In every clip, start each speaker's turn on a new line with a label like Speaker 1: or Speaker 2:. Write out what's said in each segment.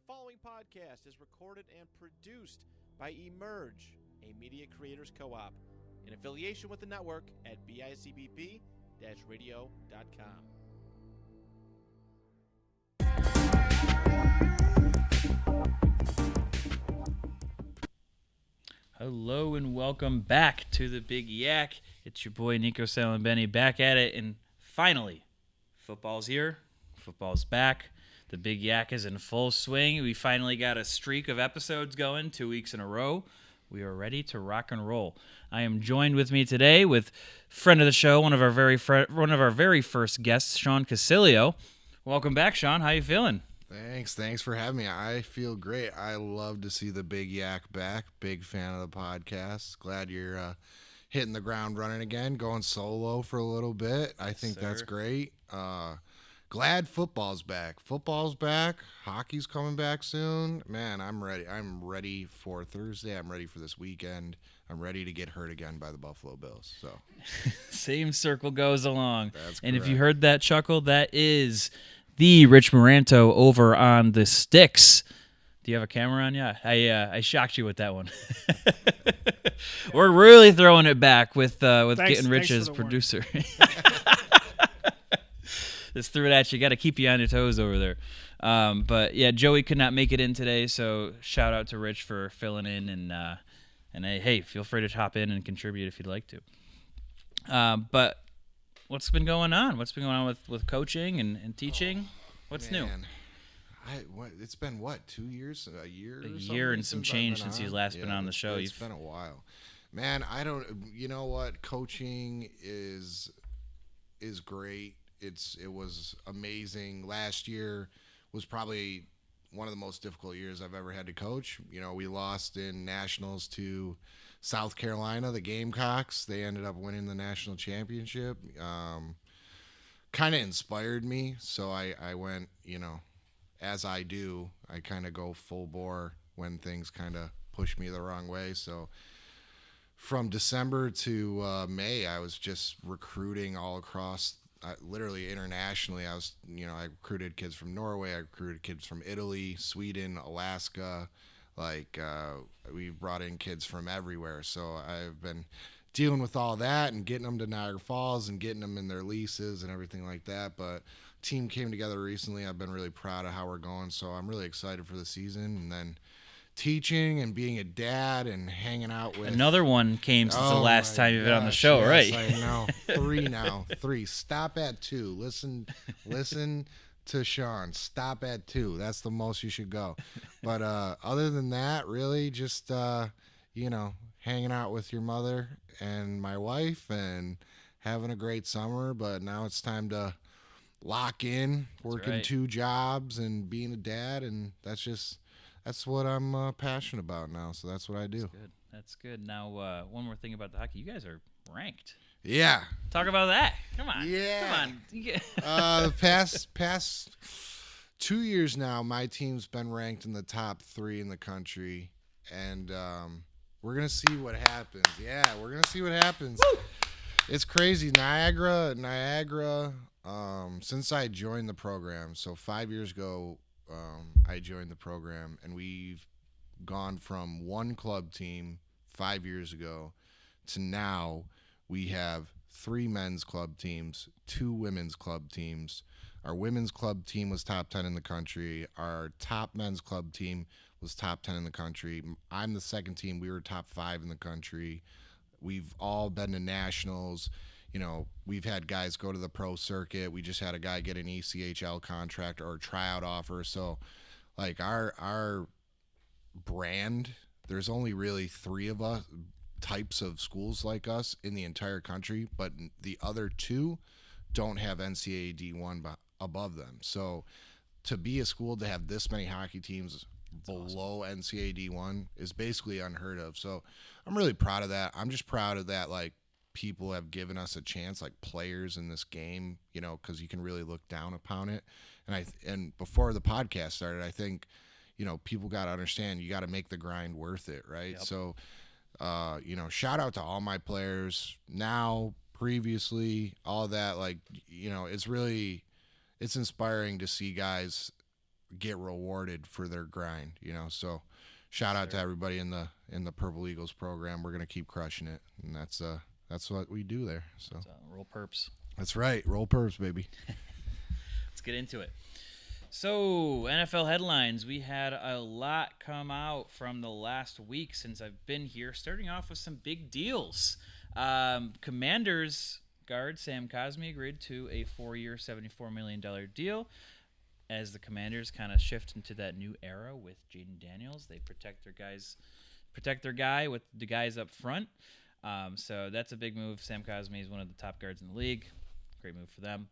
Speaker 1: following podcast is recorded and produced by Emerge, a media creators co-op, in affiliation with the network at bicbp-radio.com.
Speaker 2: Hello and welcome back to the Big Yac. It's your boy Nico Salambenny back at it, and finally, football's here. Football's back. The Big Yac is in full swing. We finally got a streak of episodes going 2 weeks in a row. We are ready to rock and roll. I am joined with me today with friend of the show, one of our very first guests, Sean Casilio. Welcome back, Sean. How you feeling?
Speaker 3: Thanks for having me. I feel great. I love to see the Big Yac back. Big fan of the podcast. Glad you're hitting the ground running again, going solo for a little bit. I think that's great. Glad football's back. Football's back. Hockey's coming back soon. Man, I'm ready. I'm ready for Thursday. I'm ready for this weekend. I'm ready to get hurt again by the Buffalo Bills. So,
Speaker 2: same circle goes along.
Speaker 3: That's
Speaker 2: and
Speaker 3: correct.
Speaker 2: If you heard that chuckle, that is the Rich Moranto over on the Sticks. Do you have a camera on? Yeah, I shocked you with that one. We're really throwing it back with getting Rich as producer. Just threw it at you. Got to keep you on your toes over there. But yeah, Joey could not make it in today, so shout out to Rich for filling in, and hey, feel free to hop in and contribute if you'd like to. But what's been going on? What's been going on with coaching and teaching? What's new?
Speaker 3: It's been 2 years, a year?
Speaker 2: A year and some change since he's last been on the show.
Speaker 3: It's been a while. Man, you know what? Coaching is great. It was amazing. Last year was probably one of the most difficult years I've ever had to coach. You know, we lost in nationals to South Carolina, the Gamecocks. They ended up winning the national championship. Kind of inspired me, so I went, as I do, I kind of go full bore when things kind of push me the wrong way. So from December to May, I was just recruiting all across, literally internationally. I recruited kids from Norway, I recruited kids from Italy, Sweden, Alaska. We brought in kids from everywhere. So I've been dealing with all that and getting them to Niagara Falls and getting them in their leases and everything like that. But team came together recently. I've been really proud of how we're going. So I'm really excited for the season. And then teaching and being a dad and hanging out with
Speaker 2: another one came since the last time you've been on the show,
Speaker 3: yes,
Speaker 2: right?
Speaker 3: I know. 3 now. 3. Stop at 2. Listen to Sean. Stop at 2. That's the most you should go. But other than that, really just hanging out with your mother and my wife and having a great summer. But now it's time to lock in, working 2 jobs and being a dad, and that's what I'm passionate about now. So that's what I do.
Speaker 2: That's good. Now, one more thing about the hockey. You guys are ranked.
Speaker 3: Yeah.
Speaker 2: Talk about that. Come on.
Speaker 3: Yeah.
Speaker 2: Come on.
Speaker 3: The past 2 years now, my team's been ranked in the top 3 in the country, and we're gonna see what happens. Yeah, we're gonna see what happens.
Speaker 2: Woo!
Speaker 3: It's crazy. Niagara. Since I joined the program, so 5 years ago, I joined the program, and we've gone from 1 club team 5 years ago to now we have 3 men's club teams, 2 women's club teams. Our women's club team was top 10 in the country. Our top men's club team was top 10 in the country. I'm the second team. We were top 5 in the country. We've all been to nationals. We've had guys go to the pro circuit. We just had a guy get an ECHL contract or a tryout offer. So, our brand, there's only really 3 of us types of schools like us in the entire country, but the other 2 don't have NCAA D1 above them. So, to be a school to have this many hockey teams below NCAA D1 is basically unheard of. So, I'm really proud of that. I'm just proud of that, people have given us a chance, players in this game, because you can really look down upon it. And before the podcast started, I think, people got to understand you got to make the grind worth it, right? Yep. So, shout out to all my players now, previously, all that. It's inspiring to see guys get rewarded for their grind, So shout out to everybody in the Purple Eagles program. We're going to keep crushing it, and that's what we do there. So
Speaker 2: roll perps.
Speaker 3: That's right. Roll perps, baby.
Speaker 2: Let's get into it. So, NFL headlines. We had a lot come out from the last week since I've been here, starting off with some big deals. Commanders guard Sam Cosmi agreed to a 4-year, $74 million deal. As the Commanders kind of shift into that new era with Jaden Daniels, they protect their guy with the guys up front. So that's a big move. Sam Cosmi is one of the top guards in the league. Great move for them.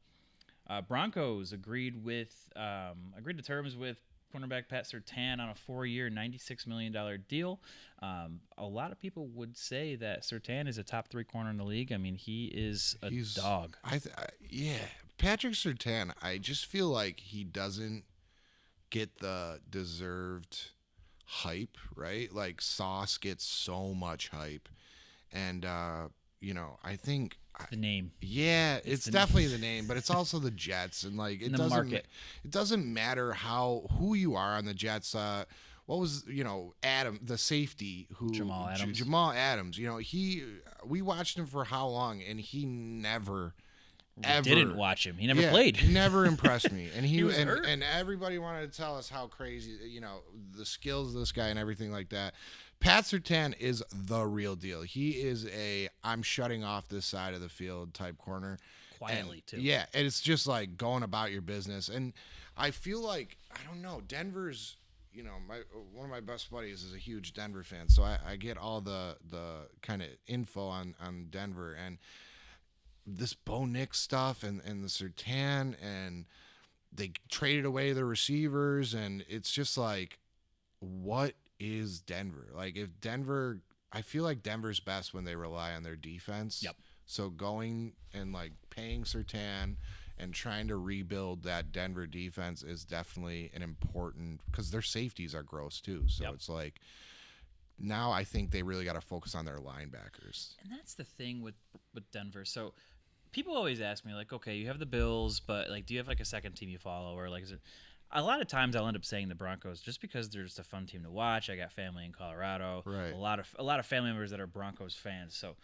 Speaker 2: Broncos agreed to terms with cornerback Pat Surtain on a 4-year, $96 million deal. A lot of people would say that Surtain is a top 3 corner in the league. I mean, he's a dog.
Speaker 3: Patrick Surtain, I just feel like he doesn't get the deserved hype, right? Like Sauce gets so much hype. And, I think
Speaker 2: the name.
Speaker 3: Yeah, it's definitely the name, but it's also the Jets, and like it doesn't matter who you are on the Jets. What was Adam, the safety,
Speaker 2: Jamal
Speaker 3: Adams. We watched him for how long, and he never.
Speaker 2: Didn't watch him. He never played.
Speaker 3: Never impressed me. And he
Speaker 2: was hurt.
Speaker 3: And everybody wanted to tell us how crazy, the skills of this guy and everything like that. Pat Surtain is the real deal. He is I'm shutting off this side of the field type corner.
Speaker 2: Quietly, too.
Speaker 3: Yeah, and it's just like going about your business. And I feel like, I don't know, Denver's, one of my best buddies is a huge Denver fan. So I get all the kind of info on Denver. And this Bo Nix stuff and the Surtain, and they traded away their receivers. And it's just like, what is Denver? Like, I feel like Denver's best when they rely on their defense.
Speaker 2: Yep.
Speaker 3: So going and like paying Surtain and trying to rebuild that Denver defense is definitely an important, because their safeties are gross too. So It's like, now I think they really got to focus on their linebackers.
Speaker 2: And that's the thing with Denver. So people always ask me, like, okay, you have the Bills, but like, do you have like a second team you follow, or like, is it? A lot of times I'll end up saying the Broncos just because they're just a fun team to watch. I got family in Colorado.
Speaker 3: Right.
Speaker 2: A lot of family members that are Broncos fans. So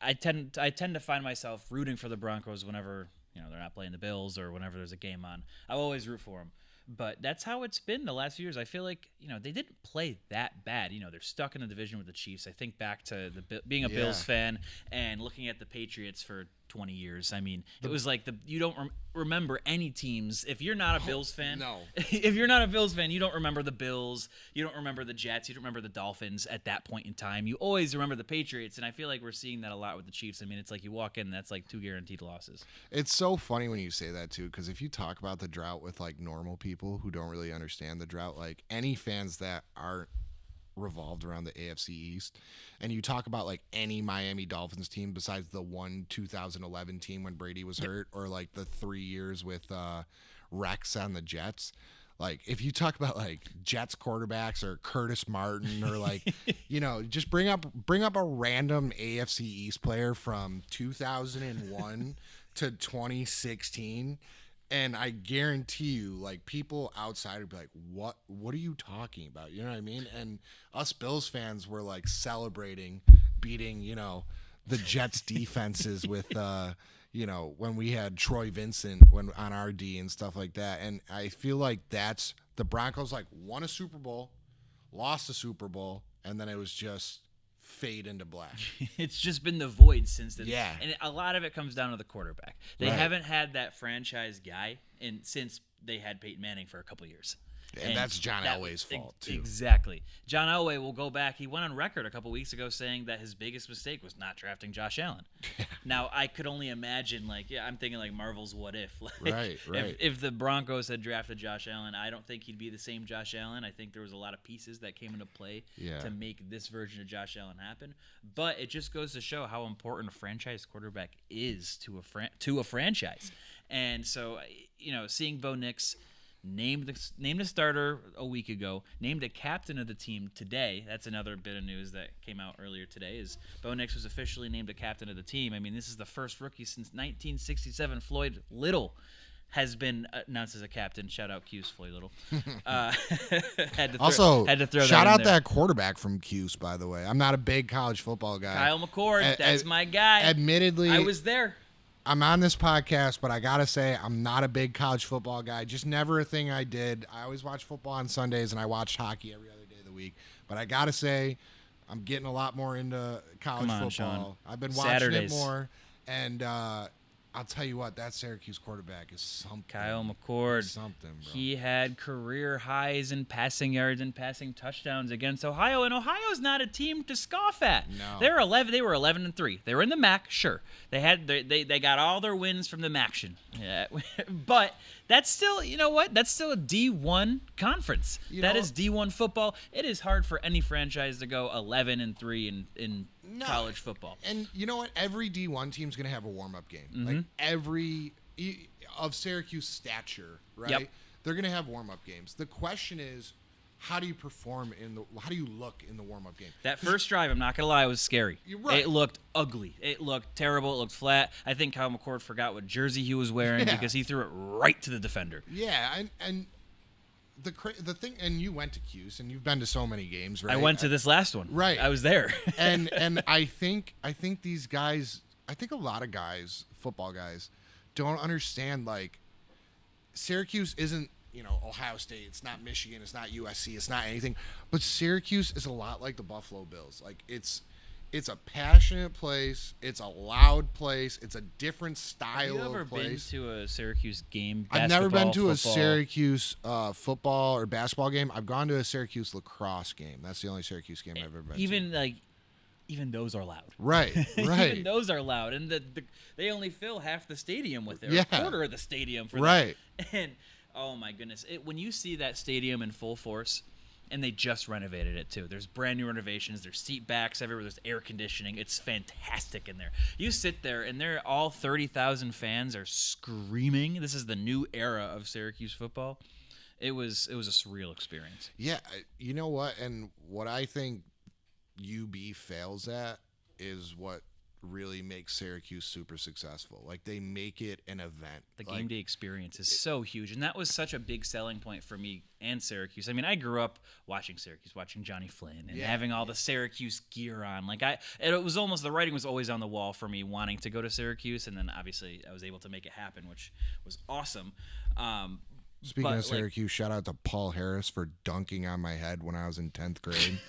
Speaker 2: I tend to find myself rooting for the Broncos whenever they're not playing the Bills or whenever there's a game on. I'll always root for them. But that's how it's been the last few years. I feel like they didn't play that bad. They're stuck in a division with the Chiefs. I think back to being a Bills fan and looking at the Patriots for 20 years. I mean, it was like you don't remember any teams. If you're not a Bills fan,
Speaker 3: no.
Speaker 2: If you're not a Bills fan, you don't remember the Bills. You don't remember the Jets. You don't remember the Dolphins at that point in time. You always remember the Patriots, and I feel like we're seeing that a lot with the Chiefs. I mean, it's like you walk in, that's like 2 guaranteed losses.
Speaker 3: It's so funny when you say that too, because if you talk about the drought with like normal people who don't really understand the drought, like any fans that aren't revolved around the AFC East, and you talk about like any Miami Dolphins team besides the 2011 team when Brady was hurt, or like the 3 years with Rex on the Jets. Like, if you talk about like Jets quarterbacks or Curtis Martin or like, just bring up a random AFC East player from 2001 to 2016. And I guarantee you, like, people outside would be like, what are you talking about? You know what I mean? And us Bills fans were, like, celebrating beating, the Jets defenses with, when we had Troy Vincent on our D and stuff like that. And I feel like that's the Broncos, like, won a Super Bowl, lost a Super Bowl, and then it was just fade into black.
Speaker 2: It's just been the void since then.
Speaker 3: Yeah.
Speaker 2: And a lot of it comes down to the quarterback. They haven't had that franchise guy since they had Peyton Manning for a couple of years.
Speaker 3: And that's John Elway's fault, too.
Speaker 2: Exactly. John Elway will go back. He went on record a couple weeks ago saying that his biggest mistake was not drafting Josh Allen. Now, I could only imagine, I'm thinking like Marvel's What If.
Speaker 3: Right.
Speaker 2: If the Broncos had drafted Josh Allen, I don't think he'd be the same Josh Allen. I think there was a lot of pieces that came into play to make this version of Josh Allen happen. But it just goes to show how important a franchise quarterback is to a franchise. And so, seeing Bo Nix named a starter a week ago, named a captain of the team today. That's another bit of news that came out earlier today, is Bo Nix was officially named a captain of the team. I mean, this is the first rookie since 1967. Floyd Little has been announced as a captain. Shout out Cuse Floy Little. Had to throw
Speaker 3: shout
Speaker 2: that in
Speaker 3: out
Speaker 2: there.
Speaker 3: that quarterback from Cuse, by the way. I'm not a big college football guy.
Speaker 2: Kyle McCord, that's my guy.
Speaker 3: Admittedly,
Speaker 2: I was there.
Speaker 3: I'm on this podcast, but I gotta say I'm not a big college football guy. Just never a thing I did. I always watch football on Sundays, and I watched hockey every other day of the week. But I gotta say, I'm getting a lot more into college football.
Speaker 2: Sean.
Speaker 3: I've been watching
Speaker 2: Saturdays.
Speaker 3: it more, and I'll tell you what, that Syracuse quarterback is something.
Speaker 2: Kyle McCord.
Speaker 3: Something, bro.
Speaker 2: He had career highs in passing yards and passing touchdowns against Ohio, and Ohio's not a team to scoff at.
Speaker 3: No.
Speaker 2: They were 11-3. They were in the MAC, sure. They got all their wins from the MACtion. Yeah. But that's still, you know what? That's still a D1 conference. That is D1 football. It is hard for any franchise to go 11-3 in college football.
Speaker 3: And you know what? Every D1 team's going to have a warm-up game. Like every of Syracuse stature, right?
Speaker 2: Yep.
Speaker 3: They're going to have warm-up games. The question is, how do you perform how do you look in the warm-up game?
Speaker 2: That first drive, I'm not going to lie, was scary.
Speaker 3: You're right.
Speaker 2: It looked ugly. It looked terrible. It looked flat. I think Kyle McCord forgot what jersey he was wearing because he threw it right to the defender.
Speaker 3: Yeah, and the thing, and you went to Cuse, and you've been to so many games, right?
Speaker 2: I went to this last one.
Speaker 3: Right.
Speaker 2: I was there.
Speaker 3: and I think these guys, I think a lot of guys, football guys, don't understand, like, Syracuse isn't, Ohio State, it's not Michigan, it's not USC, it's not anything, but Syracuse is a lot like the Buffalo Bills. Like, it's a passionate place, it's a loud place, it's a different style of place.
Speaker 2: Have you ever been to a Syracuse game?
Speaker 3: I've never been to a
Speaker 2: football?
Speaker 3: Syracuse football or basketball game. I've gone to a Syracuse lacrosse game. That's the only Syracuse game I've ever been to.
Speaker 2: Even those are loud.
Speaker 3: Right.
Speaker 2: Even those are loud, and they only fill half the stadium with it, or a quarter of the stadium for
Speaker 3: right.
Speaker 2: them. And oh my goodness, when you see that stadium in full force, and they just renovated it too. There's brand new renovations. There's seat backs everywhere. There's air conditioning. It's fantastic in there. You sit there, and all 30,000 fans are screaming. This is the new era of Syracuse football. It was a surreal experience.
Speaker 3: Yeah, you know what? And what I think UB fails at is what really makes Syracuse super successful. Like, they make it an event.
Speaker 2: The game day experience is so huge, and that was such a big selling point for me and Syracuse. I mean, I grew up watching Syracuse, watching Johnny Flynn, and having all the Syracuse gear on. Like, it was almost, the writing was always on the wall for me wanting to go to Syracuse, and then obviously I was able to make it happen, which was awesome.
Speaker 3: Speaking of Syracuse, shout out to Paul Harris for dunking on my head when I was in 10th grade.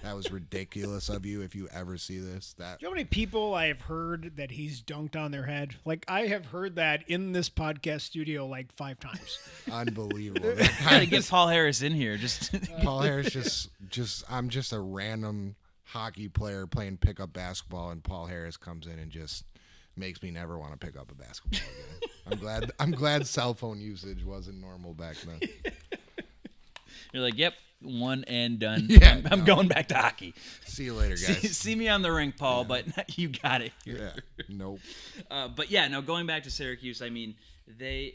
Speaker 3: That was ridiculous of you. If you ever see this,
Speaker 4: Do you know how many people I have heard that he's dunked on their head? Like, I have heard that in this podcast studio like 5 times.
Speaker 3: Unbelievable.
Speaker 2: Gotta get Paul Harris in here.
Speaker 3: Paul Harris I'm just a random hockey player playing pickup basketball, and Paul Harris comes in and just makes me never want to pick up a basketball again. I'm glad cell phone usage wasn't normal back then.
Speaker 2: You're like, yep, one and done.
Speaker 3: Yeah,
Speaker 2: I'm going back to hockey.
Speaker 3: See you later, guys.
Speaker 2: See me on the rink, Paul, but you got it.
Speaker 3: Yeah, nope.
Speaker 2: But yeah, no, going back to Syracuse, I mean, they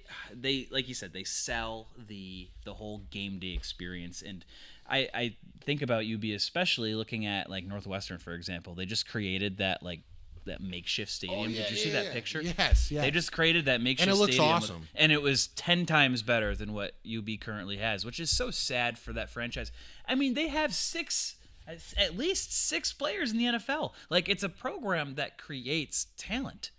Speaker 2: like you said, they sell the whole game day experience, and I think about UB, especially looking at like Northwestern, for example. They just created that makeshift stadium. Did you see that picture?
Speaker 3: Yes.
Speaker 2: They just created that makeshift
Speaker 3: stadium. And it looks
Speaker 2: stadium
Speaker 3: awesome.
Speaker 2: and it was 10 times better than what UB currently has, which is so sad for that franchise. I mean, they have at least six players in the NFL. Like, it's a program that creates talent.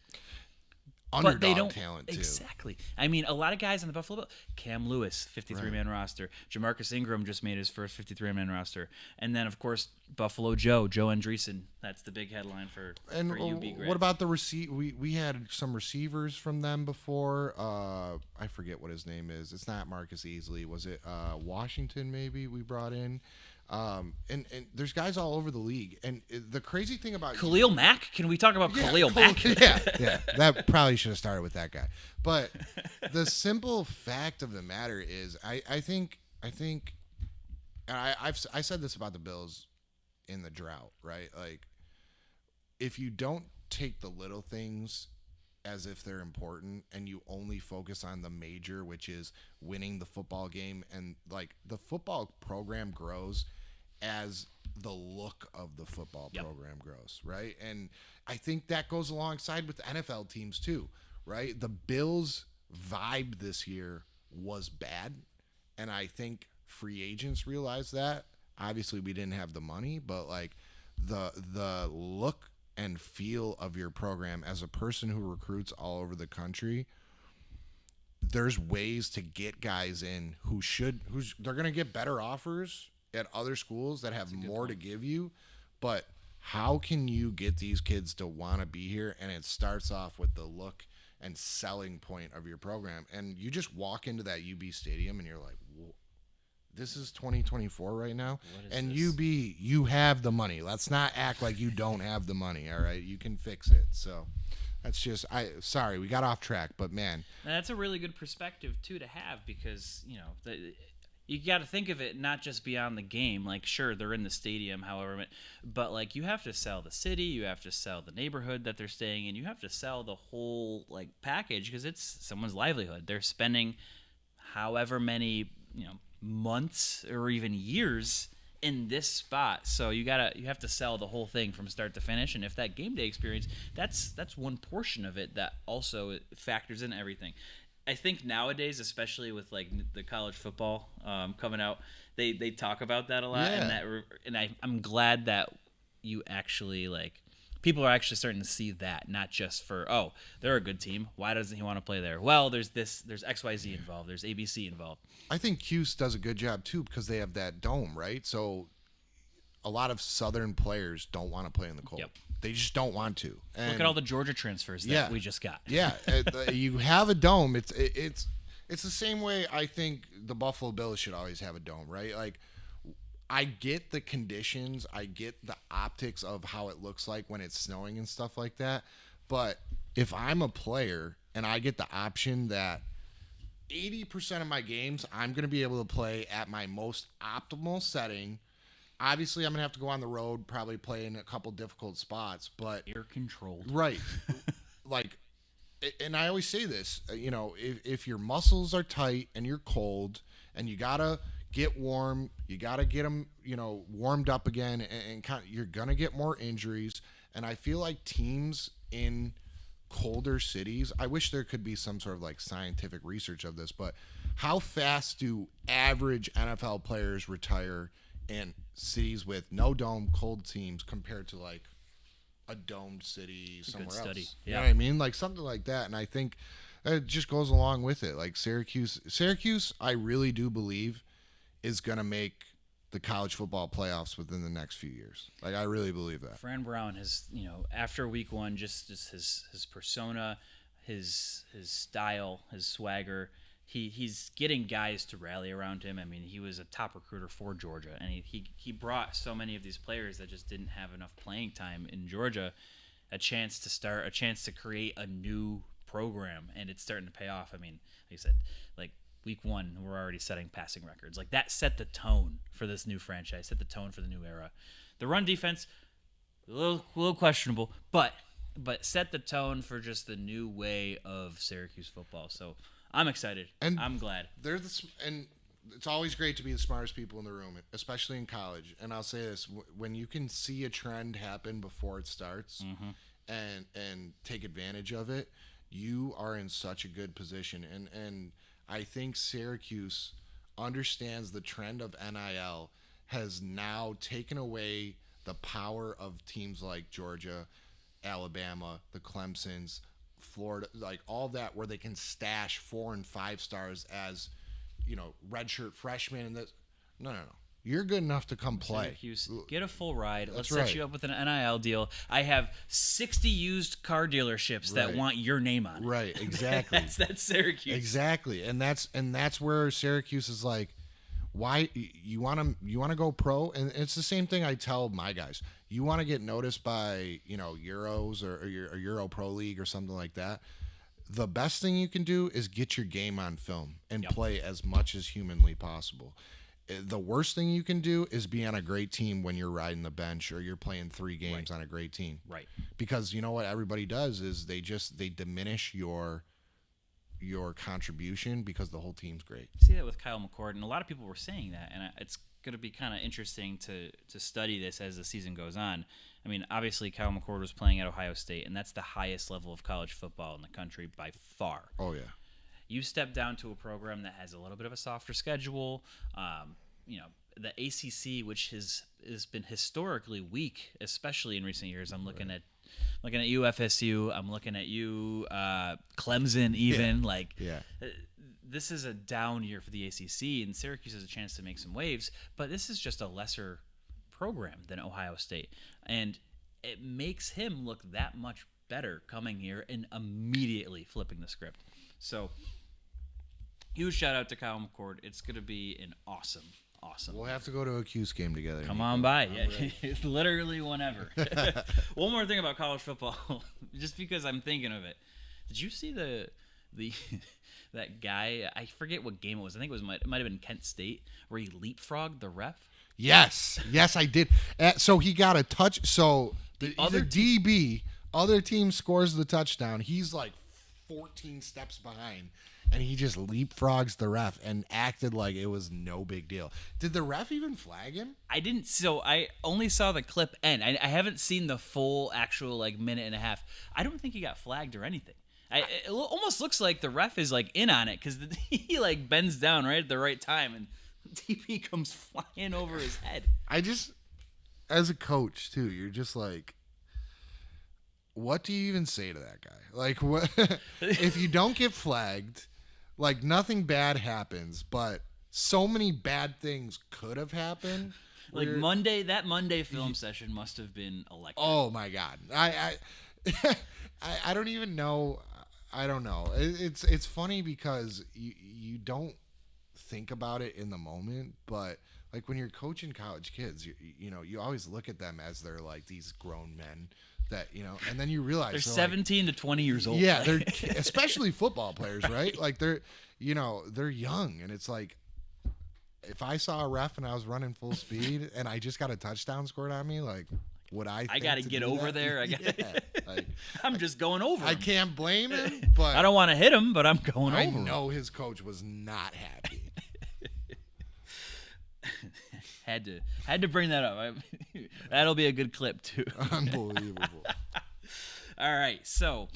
Speaker 3: Underdog
Speaker 2: but they don't
Speaker 3: talent, too.
Speaker 2: Exactly. I mean, a lot of guys on the Buffalo Bills. Cam Lewis, 53-man roster. Jamarcus Ingram just made his first 53-man roster. And then, of course, Buffalo Joe Andreessen. That's the big headline for UB grads.
Speaker 3: What about the we had some receivers from them before. I forget what his name is. It's not Marcus Easley. Was it Washington maybe we brought in? And there's guys all over the league. And the crazy thing about
Speaker 2: Khalil Mack? Can we talk about Khalil Mack?
Speaker 3: Yeah. That probably should have started with that guy. But the simple fact of the matter is, I think, and I said this about the Bills in the drought, right? Like, if you don't take the little things as if they're important and you only focus on the major, which is winning the football game, and like the football program grows as the look of the football program grows, right? And I think that goes alongside with the NFL teams too, right? The Bills vibe this year was bad, and I think free agents realized that. Obviously, we didn't have the money, but like the look and feel of your program as a person who recruits all over the country, there's ways to get guys in they're going to get better offers at other schools that have more to give you, but how can you get these kids to want to be here? And it starts off with the look and selling point of your program. And you just walk into that UB stadium and you're like, whoa, this is 2024 right now. And this? UB, you have the money. Let's not act like you don't have the money. All right. You can fix it. So that's just, sorry, we got off track, but man.
Speaker 2: That's a really good perspective too to have, because, you know, you got to think of it not just beyond the game. Like, sure, they're in the stadium, however, but like you have to sell the city, you have to sell the neighborhood that they're staying in, you have to sell the whole like package, because it's someone's livelihood. They're spending however many, you know, months or even years in this spot, so you have to sell the whole thing from start to finish. And if that game day experience, that's one portion of it that also factors in everything. I think nowadays, especially with like the college football coming out, they talk about that a lot, and I'm glad that you actually like people are actually starting to see that, not just for, oh, they're a good team, why doesn't he want to play there? Well, there's XYZ involved, there's ABC involved.
Speaker 3: I think Cuse does a good job too, because they have that dome, right? So a lot of Southern players don't want to play in the cold.
Speaker 2: Yep.
Speaker 3: They just don't want to. And
Speaker 2: look at all the Georgia transfers that we just got.
Speaker 3: Yeah, you have a dome. It's the same way I think the Buffalo Bills should always have a dome, right? Like, I get the conditions, I get the optics of how it looks like when it's snowing and stuff like that, but if I'm a player and I get the option that 80% of my games I'm going to be able to play at my most optimal setting. Obviously, I'm going to have to go on the road, probably play in a couple difficult spots, but
Speaker 2: air controlled.
Speaker 3: Right. Like, and I always say this, you know, if your muscles are tight and you're cold and you got to get warm, you got to get them, you know, warmed up again, and kind of, you're going to get more injuries. And I feel like teams in colder cities, I wish there could be some sort of like scientific research of this, but how fast do average NFL players retire in cities with no dome, cold teams, compared to like a domed city somewhere else?
Speaker 2: Yeah.
Speaker 3: You know what I mean? Like something like that. And I think it just goes along with it. Like Syracuse, I really do believe is going to make the college football playoffs within the next few years. Like, I really believe that.
Speaker 2: Fran Brown has, you know, after week one, just his persona, his style, his swagger, he's getting guys to rally around him. I mean, he was a top recruiter for Georgia, and he brought so many of these players that just didn't have enough playing time in Georgia a chance to create a new program, and it's starting to pay off. I mean, like I said, like week one, we're already setting passing records. Like, that set the tone for this new franchise, set the tone for the new era. The run defense, a little questionable, but set the tone for just the new way of Syracuse football. So I'm excited. And I'm glad.
Speaker 3: And it's always great to be the smartest people in the room, especially in college. And I'll say this, when you can see a trend happen before it starts and take advantage of it, you are in such a good position. And I think Syracuse understands the trend of NIL has now taken away the power of teams like Georgia, Alabama, the Clemsons, Florida, like all that, where they can stash 4 and 5 stars as, you know, redshirt freshmen. And no. You're good enough to come play.
Speaker 2: Syracuse, get a full ride. Let's
Speaker 3: right.
Speaker 2: set you up with an NIL deal. I have 60 used car dealerships that want your name on it.
Speaker 3: Right, exactly.
Speaker 2: that's Syracuse.
Speaker 3: Exactly. And that's where Syracuse is like, why you want to go pro? And it's the same thing I tell my guys. You want to get noticed by, you know, Euros or Euro Pro League or something like that. The best thing you can do is get your game on film and play as much as humanly possible. The worst thing you can do is be on a great team when you're riding the bench or you're playing 3 games on a great team.
Speaker 2: Right.
Speaker 3: Because you know what everybody does is they diminish your contribution because the whole team's great.
Speaker 2: See that with Kyle McCord, and a lot of people were saying that, and it's going to be kind of interesting to study this as the season goes on. I mean, obviously Kyle McCord was playing at Ohio State, and that's the highest level of college football in the country by far.
Speaker 3: Oh, yeah.
Speaker 2: You step down to a program that has a little bit of a softer schedule. The ACC, which has been historically weak, especially in recent years. I'm looking at UFSU. I'm looking at Clemson. Even this is a down year for the ACC, and Syracuse has a chance to make some waves. But this is just a lesser program than Ohio State, and it makes him look that much better coming here and immediately flipping the script. So, huge shout out to Kyle McCord. It's going to be an awesome.
Speaker 3: We'll have to go to a Cuse game together.
Speaker 2: Come on by. Yeah, literally whenever. One more thing about college football, just because I'm thinking of it. Did you see the that guy? I forget what game it was. I think it might have been Kent State, where he leapfrogged the ref.
Speaker 3: Yes, I did. So he got a touch. So the DB, other team scores the touchdown. He's like 14 steps behind, and he just leapfrogs the ref and acted like it was no big deal. Did the ref even flag him?
Speaker 2: I didn't. So I only saw the clip end. I haven't seen the full actual minute and a half. I don't think he got flagged or anything. It almost looks like the ref is in on it because he bends down right at the right time and DB comes flying over his head.
Speaker 3: As a coach too, you're just like, what do you even say to that guy? What if you don't get flagged? Nothing bad happens, but so many bad things could have happened.
Speaker 2: That Monday film session must have been electric.
Speaker 3: Oh my God. I don't even know. I don't know. It's funny because you don't think about it in the moment, but when you're coaching college kids, you always look at them as they're these grown men that, and then you realize
Speaker 2: they're 17 to 20 years old.
Speaker 3: Yeah, they're especially football players, right? They're young, and it's if I saw a ref and I was running full speed and I just got a touchdown scored on me, would I
Speaker 2: got to get over there. I'm just going over him.
Speaker 3: I can't blame him, but
Speaker 2: I don't want to hit him, but I'm going over him.
Speaker 3: I know his coach was not happy.
Speaker 2: Had to bring that up. That'll be a good clip too.
Speaker 3: Unbelievable.
Speaker 2: All right, so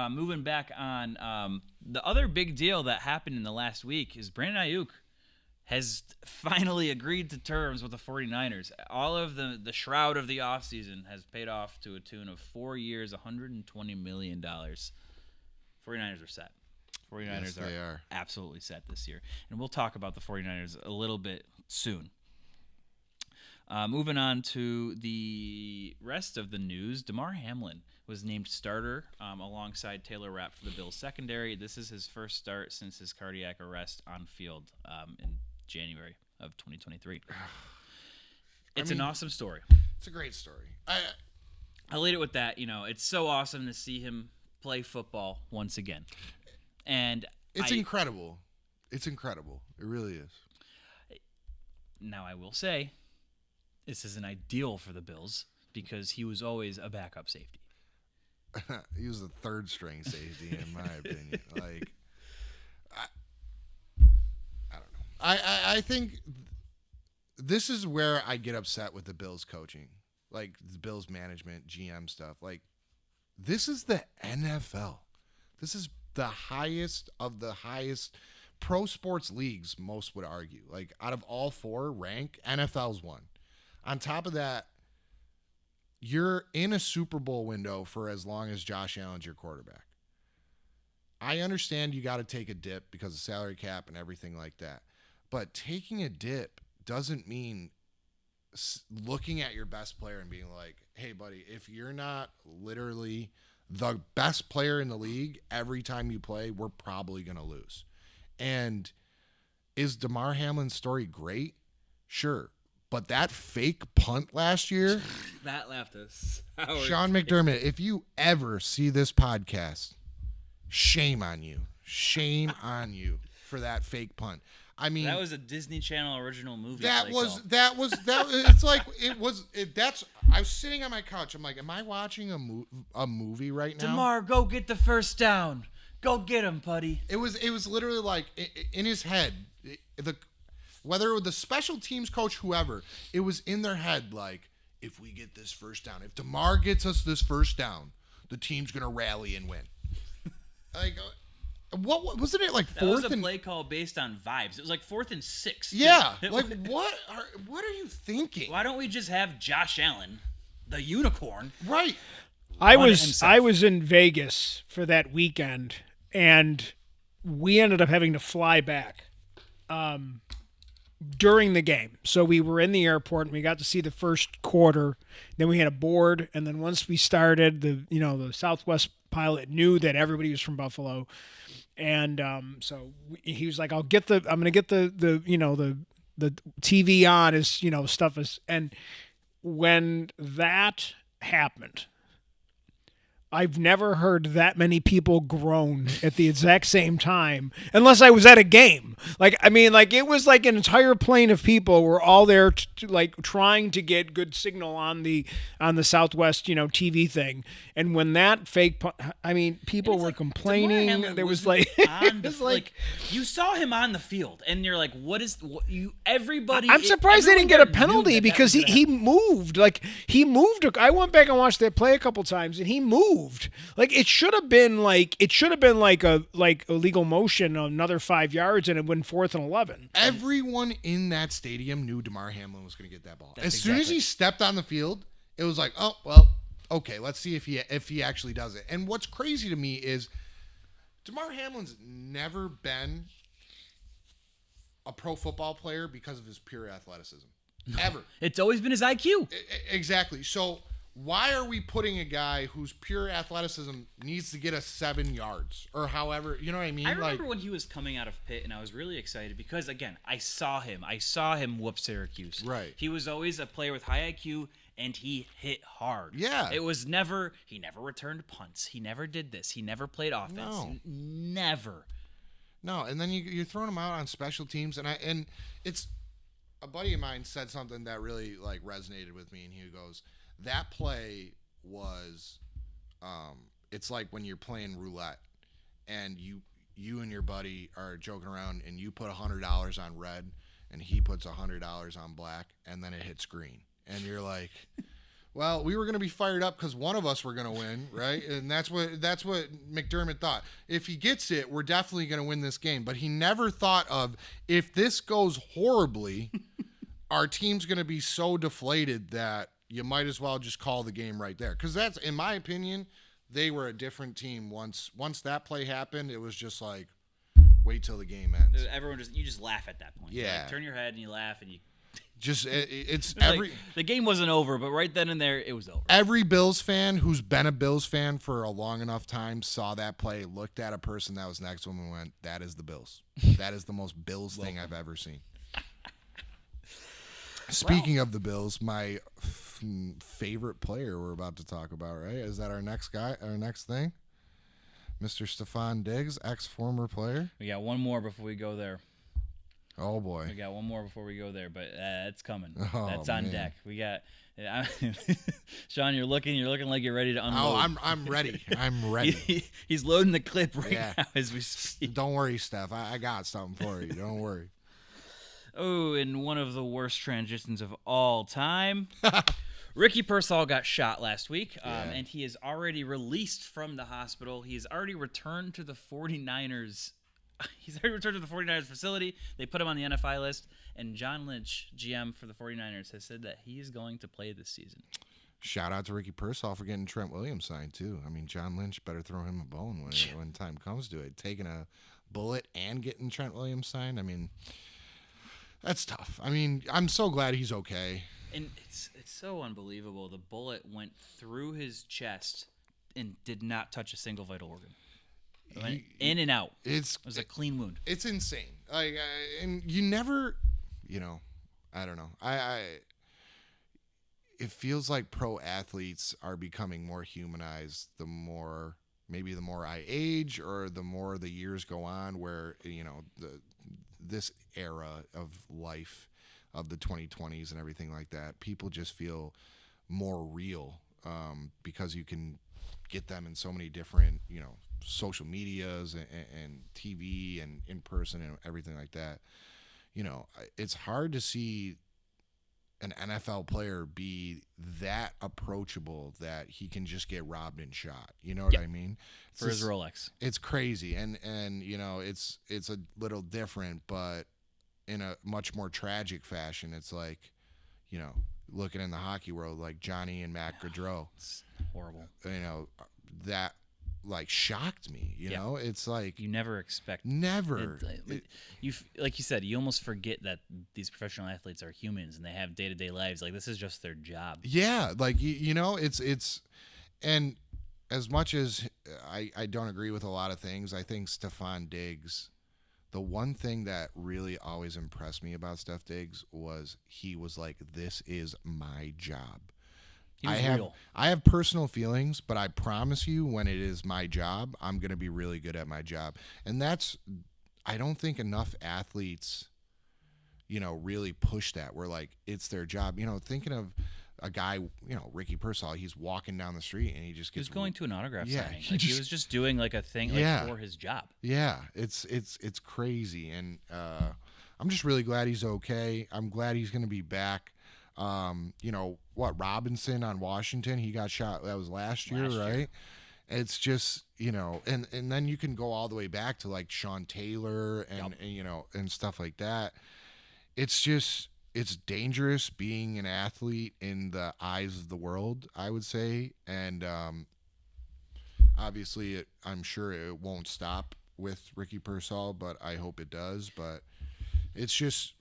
Speaker 2: moving back on, the other big deal that happened in the last week is Brandon Ayuk has finally agreed to terms with the 49ers. All of the shroud of the offseason has paid off to a tune of 4 years, $120 million. 49ers are set. 49ers are absolutely set this year. And we'll talk about the 49ers a little bit soon. Moving on to the rest of the news, Damar Hamlin was named starter alongside Taylor Rapp for the Bills secondary. This is his first start since his cardiac arrest on field in January of 2023. It's an awesome story.
Speaker 3: It's a great story.
Speaker 2: I'll lead it with that. It's so awesome to see him play football once again. And
Speaker 3: it's incredible. It's incredible. It really is.
Speaker 2: Now, I will say, this isn't ideal for the Bills because he was always a backup safety.
Speaker 3: He was the third string safety, in my opinion. I don't know. I think this is where I get upset with the Bills coaching, the Bills management, GM stuff. This is the NFL. This is the highest of the highest pro sports leagues, most would argue. Out of all four rank, NFL's one. On top of that, you're in a Super Bowl window for as long as Josh Allen's your quarterback. I understand you got to take a dip because of salary cap and everything like that. But taking a dip doesn't mean looking at your best player and being like, hey, buddy, if you're not literally the best player in the league every time you play, we're probably going to lose. And is Damar Hamlin's story great? Sure. But that fake punt last year,
Speaker 2: that left us.
Speaker 3: Sean McDermott, if you ever see this podcast, shame on you. Shame on you for that fake punt. I mean,
Speaker 2: that was a Disney Channel original movie.
Speaker 3: I was sitting on my couch. I'm like, am I watching a movie right now?
Speaker 2: Damar, go get the first down. Go get him, buddy.
Speaker 3: It was literally in his head. Whether it was the special teams coach, whoever, it was in their head if we get this first down, if Damar gets us this first down, the team's going to rally and win. What wasn't it like
Speaker 2: That was
Speaker 3: fourth
Speaker 2: a
Speaker 3: and
Speaker 2: play call based on vibes. It was like 4th and 6. too.
Speaker 3: yeah? Like what are you thinking?
Speaker 2: Why don't we just have Josh Allen, the unicorn?
Speaker 3: Right.
Speaker 4: I
Speaker 2: Run it
Speaker 4: was
Speaker 2: himself.
Speaker 4: in Vegas for that weekend, and we ended up having to fly back during the game. So we were in the airport and we got to see the first quarter. Then we had a board, and then once we started, the Southwest pilot knew that everybody was from Buffalo, and so he was like, I'm gonna get the TV on as stuff is, and when that happened, I've never heard that many people groan at the exact same time, unless I was at a game. It was like an entire plane of people were all there, trying to get good signal on the Southwest, TV thing. And when that people were complaining.
Speaker 2: DeMar Hamlin
Speaker 4: There was
Speaker 2: wasn't
Speaker 4: like,
Speaker 2: on the you saw him on the field, and you're like, everybody?
Speaker 4: I'm surprised they didn't get a penalty because
Speaker 2: he
Speaker 4: he moved. He moved. I went back and watched that play a couple times, and he moved. It should have been like a illegal motion, another 5 yards, and it went 4th and 11.
Speaker 3: Everyone in that stadium knew DeMar Hamlin was going to get that ball. As soon as he stepped on the field, it was like, oh well, okay, let's see if he actually does it. And what's crazy to me is DeMar Hamlin's never been a pro football player because of his pure athleticism. Ever.
Speaker 2: It's always been his IQ.
Speaker 3: Exactly. So why are we putting a guy whose pure athleticism needs to get us 7 yards or however, you know what I mean?
Speaker 2: I remember when he was coming out of Pitt, and I was really excited because, again, I saw him whoop Syracuse.
Speaker 3: Right.
Speaker 2: He was always a player with high IQ, and he hit hard.
Speaker 3: Yeah.
Speaker 2: He never returned punts. He never did this. He never played offense.
Speaker 3: No.
Speaker 2: Never.
Speaker 3: No, and then you're throwing him out on special teams, and it's a buddy of mine said something that really resonated with me, and he goes, that play was, it's like when you're playing roulette, and you and your buddy are joking around, and you put $100 on red, and he puts $100 on black, and then it hits green, and you're like, well, we were going to be fired up because one of us were going to win, right? And that's what McDermott thought. If he gets it, we're definitely going to win this game. But he never thought of, if this goes horribly, our team's going to be so deflated that you might as well just call the game right there. Because that's, in my opinion, they were a different team once that play happened. It was just like, wait till the game ends.
Speaker 2: Everyone you just laugh at that point.
Speaker 3: Yeah.
Speaker 2: Turn your head and you laugh and you.
Speaker 3: Just it's
Speaker 2: Like, the game wasn't over, but right then and there, it was over.
Speaker 3: Every Bills fan who's been a Bills fan for a long enough time saw that play, looked at a person that was next to him and went, that is the Bills. That is the most Bills thing I've ever seen. Speaking of the Bills, my favorite player we're about to talk about, right? Is that our next guy, our next thing? Mr. Stephon Diggs, ex-former player.
Speaker 2: We got one more before we go there.
Speaker 3: Oh, boy.
Speaker 2: We got one more before we go there, but it's coming.
Speaker 3: Oh,
Speaker 2: That's on
Speaker 3: man.
Speaker 2: deck. We got Sean. You're looking like you're ready to unload.
Speaker 3: Oh, I'm ready. I'm ready.
Speaker 2: He's loading the clip right
Speaker 3: Yeah.
Speaker 2: now as we speak.
Speaker 3: Don't worry, Steph. I got something for you. Don't worry.
Speaker 2: Oh, in one of the worst transitions of all time, Ricky Pearsall got shot last week, and he is already released from the hospital. He has already returned to the 49ers. He's already returned to the 49ers facility. They put him on the NFI list, and John Lynch, GM for the 49ers, has said that he is going to play this season.
Speaker 3: Shout out to Ricky Pearsall for getting Trent Williams signed, too. I mean, John Lynch better throw him a bone when time comes to it. Taking a bullet and getting Trent Williams signed, I mean, that's tough. I mean, I'm so glad he's okay.
Speaker 2: And it's so unbelievable. The bullet went through his chest and did not touch a single vital organ. It went in and out. It was a clean wound.
Speaker 3: It's insane. And you never, I don't know. It feels like pro athletes are becoming more humanized the more I age or the more the years go on, where this era of life of the 2020s and everything like that, people just feel more real because you can get them in so many different social medias and TV and in person and everything like that. It's hard to see an NFL player be that approachable that he can just get robbed and shot. You know what I mean? It's
Speaker 2: For his Rolex.
Speaker 3: It's crazy. And it's a little different, but in a much more tragic fashion. It's like, looking in the hockey world, like Johnny and Matt Gaudreau.
Speaker 2: It's horrible.
Speaker 3: That like shocked me. You know, it's like
Speaker 2: you never expect.
Speaker 3: Never.
Speaker 2: Like you said, you almost forget that these professional athletes are humans and they have day-to-day lives. Like this is just their job.
Speaker 3: Yeah, like it's and as much as I don't agree with a lot of things, I think Stephon Diggs, the one thing that really always impressed me about Steph Diggs was he was like, this is my job.
Speaker 2: He was real.
Speaker 3: I have personal feelings, but I promise you when it is my job, I'm going to be really good at my job. And I don't think enough athletes, really push that where like it's their job. Thinking of a guy, Ricky Pearsall, he's walking down the street and he just gets
Speaker 2: going to an autograph signing.
Speaker 3: He
Speaker 2: was just doing like a thing for his job.
Speaker 3: Yeah, it's crazy. And I'm just really glad he's okay. I'm glad he's going to be back. Robinson on Washington, he got shot. That was last year, right? It's just, and then you can go all the way back to like Sean Taylor and and stuff like that. It's just, it's dangerous being an athlete in the eyes of the world, I would say. And obviously, I'm sure it won't stop with Ricky Pearsall, but I hope it does. But it's just,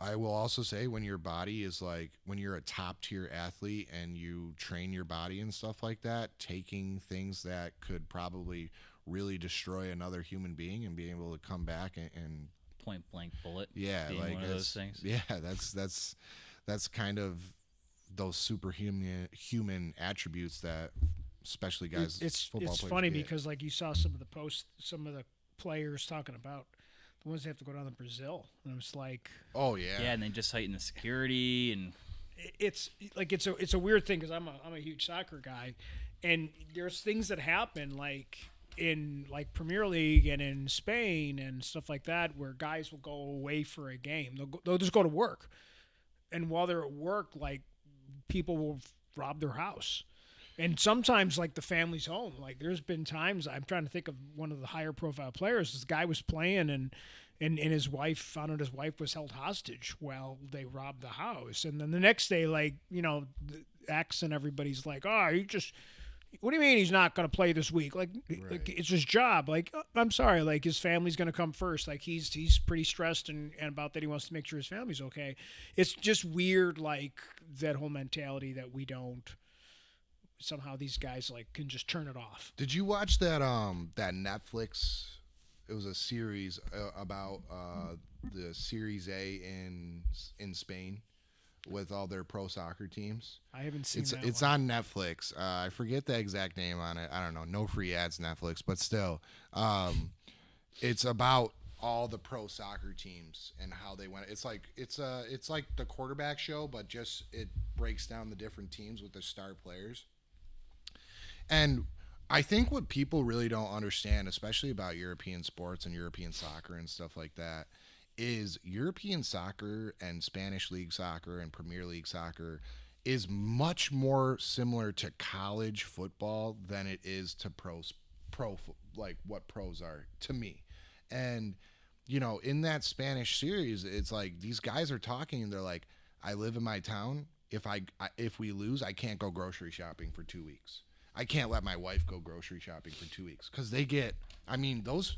Speaker 3: I will also say when your body is like, when you're a top tier athlete and you train your body and stuff like that, taking things that could probably really destroy another human being and being able to come back and
Speaker 2: point blank bullet.
Speaker 3: Yeah.
Speaker 2: Being
Speaker 3: like
Speaker 2: one of those things.
Speaker 3: Yeah. That's kind of those superhuman attributes that especially guys.
Speaker 4: It's funny because like you saw some of the posts, some of the players talking about the ones that have to go down to Brazil, and I was like,
Speaker 3: oh yeah,
Speaker 2: and they just heighten the security, and
Speaker 4: it's like it's a weird thing because I'm a huge soccer guy, and there's things that happen like in like Premier League and in Spain and stuff like that where guys will go away for a game. They'll just go to work, and while they're at work, like people will rob their house. And sometimes, like, the family's home. Like, there's been times, I'm trying to think of one of the higher profile players. This guy was playing, and his wife found out his wife was held hostage while they robbed the house. And then the next day, like, the ex and everybody's like, oh, what do you mean he's not going to play this week? Like, like, it's his job. Like, I'm sorry. Like, his family's going to come first. Like, he's pretty stressed and about that. He wants to make sure his family's okay. It's just weird, like, that whole mentality that we don't. Somehow these guys like can just turn it off.
Speaker 3: Did you watch that Netflix? It was a series about the Series A in Spain with all their pro soccer teams.
Speaker 4: I haven't seen that.
Speaker 3: It's on Netflix. I forget the exact name on it. I don't know. No free ads, Netflix, but still, it's about all the pro soccer teams and how they went. It's like the quarterback show, but just it breaks down the different teams with the star players. And I think what people really don't understand, especially about European sports and European soccer and stuff like that, is European soccer and Spanish League soccer and Premier League soccer is much more similar to college football than it is to pro like what pros are to me. And in that Spanish series, it's like these guys are talking and they're like, I live in my town. If we lose, I can't go grocery shopping for 2 weeks. I can't let my wife go grocery shopping for 2 weeks because they get. I mean, those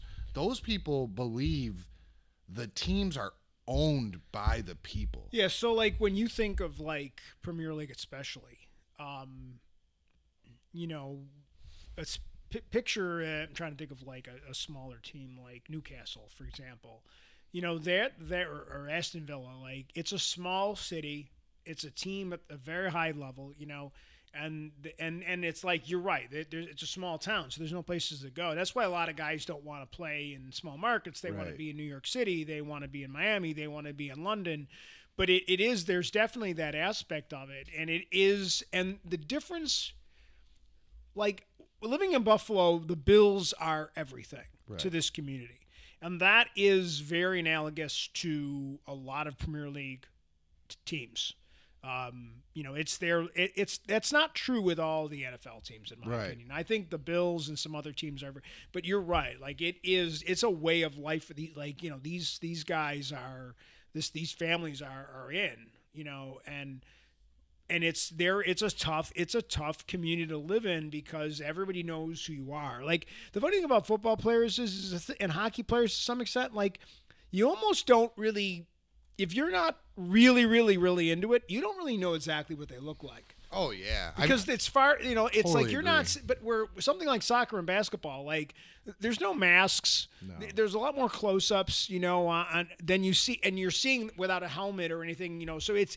Speaker 3: people believe the teams are owned by the people.
Speaker 4: Yeah. So like when you think of like Premier League, especially, picture. I'm trying to think of like a smaller team like Newcastle, for example. Or Aston Villa. Like it's a small city. It's a team at a very high level. And it's like you're right. It's a small town, so there's no places to go. That's why a lot of guys don't want to play in small markets. They want to be in New York City. They want to be in Miami. They want to be in London. But there's definitely that aspect of it, and the difference. Like living in Buffalo, the Bills are everything to this community, and that is very analogous to a lot of Premier League teams. It's there. That's not true with all the NFL teams, in my
Speaker 3: Right.
Speaker 4: opinion. I think the Bills and some other teams are, but you're right. Like it's a way of life for these guys are these families are in, and it's there. It's a tough community to live in because everybody knows who you are. Like the funny thing about football players and hockey players to some extent, like you almost don't really. If you're not really, really, really into it, you don't really know exactly what they look like.
Speaker 3: Oh yeah,
Speaker 4: Because it's far, it's
Speaker 3: totally
Speaker 4: like you're not, but we're something like soccer and basketball, like there's no masks.
Speaker 3: No.
Speaker 4: There's a lot more close-ups, than you see, and you're seeing without a helmet or anything, so it's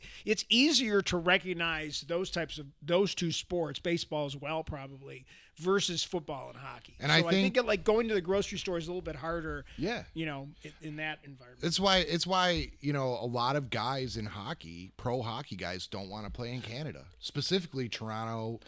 Speaker 4: easier to recognize those two sports, baseball as well, probably, versus football and hockey.
Speaker 3: And
Speaker 4: so
Speaker 3: I think
Speaker 4: like going to the grocery store is a little bit harder.
Speaker 3: Yeah.
Speaker 4: In that environment.
Speaker 3: It's why a lot of guys in hockey, pro hockey guys, don't want to play in Canada, specifically Toronto,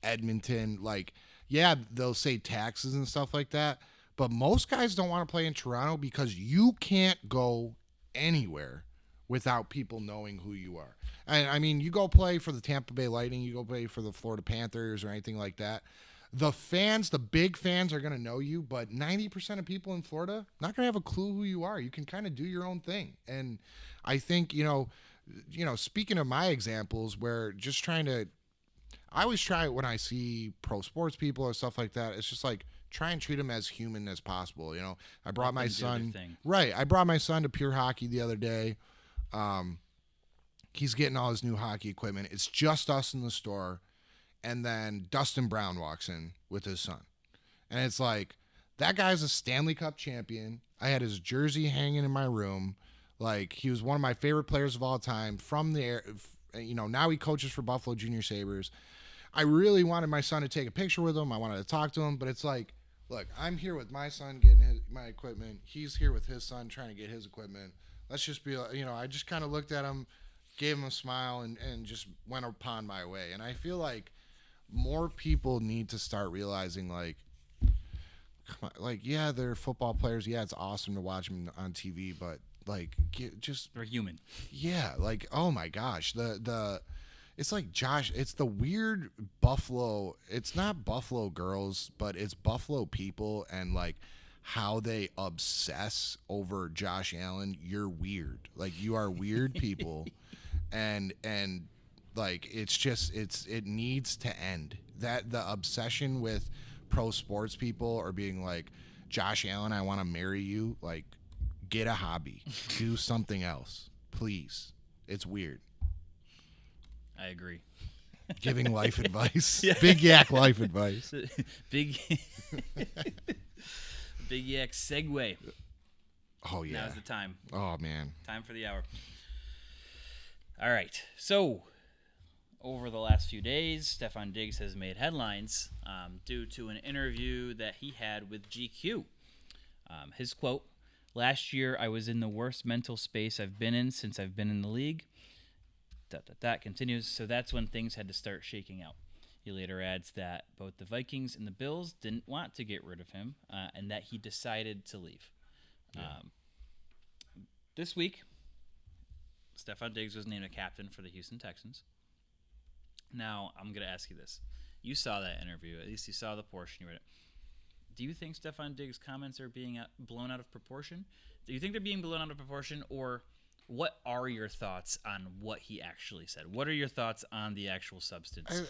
Speaker 3: Edmonton. Like, yeah, they'll say taxes and stuff like that, but most guys don't want to play in Toronto because you can't go anywhere without people knowing who you are. And I mean, you go play for the Tampa Bay Lightning, you go play for the Florida Panthers or anything like that. The fans, the big fans, are going to know you, but 90% of people in Florida not going to have a clue who you are. You can kind of do your own thing. And I think, speaking of my examples, where just I always try when I see pro sports people or stuff like that, it's just like try and treat them as human as possible. I brought my son, I brought my son to Pure Hockey the other day. He's getting all his new hockey equipment. It's just us in the store. And then Dustin Brown walks in with his son. And it's like, that guy's a Stanley Cup champion. I had his jersey hanging in my room. Like, he was one of my favorite players of all time from there. Now he coaches for Buffalo Junior Sabres. I really wanted my son to take a picture with him. I wanted to talk to him. But it's like, look, I'm here with my son getting my equipment. He's here with his son trying to get his equipment. Let's just be, I just kind of looked at him, gave him a smile, and just went upon my way. And I feel like more people need to start realizing, like, yeah, they're football players. Yeah, it's awesome to watch them on TV, but like,
Speaker 2: they're human.
Speaker 3: Yeah, like, oh my gosh, it's like Josh. It's the weird Buffalo. It's not Buffalo girls, but it's Buffalo people, and like how they obsess over Josh Allen. You're weird. Like, you are weird people, and. Like, it needs to end. That the obsession with pro sports people or being like, Josh Allen, I want to marry you. Like, get a hobby, do something else, please. It's weird.
Speaker 2: I agree.
Speaker 3: Giving life advice, Big Yac life advice.
Speaker 2: Big Yac segue.
Speaker 3: Oh yeah,
Speaker 2: Now's the time.
Speaker 3: Oh man,
Speaker 2: time for the hour. All right, so. Over the last few days, Stefan Diggs has made headlines due to an interview that he had with GQ. His quote, "Last year, I was in the worst mental space I've been in since I've been in the league." That continues. So that's when things had to start shaking out. He later adds that both the Vikings and the Bills didn't want to get rid of him and that he decided to leave. Yeah. This week, Stefan Diggs was named a captain for the Houston Texans. Now, I'm going to ask you this. You saw that interview. At least you saw the portion you read it. Do you think Stefan Diggs' comments are being blown out of proportion? Do you think they're being blown out of proportion, or what are your thoughts on what he actually said? What are your thoughts on the actual substance?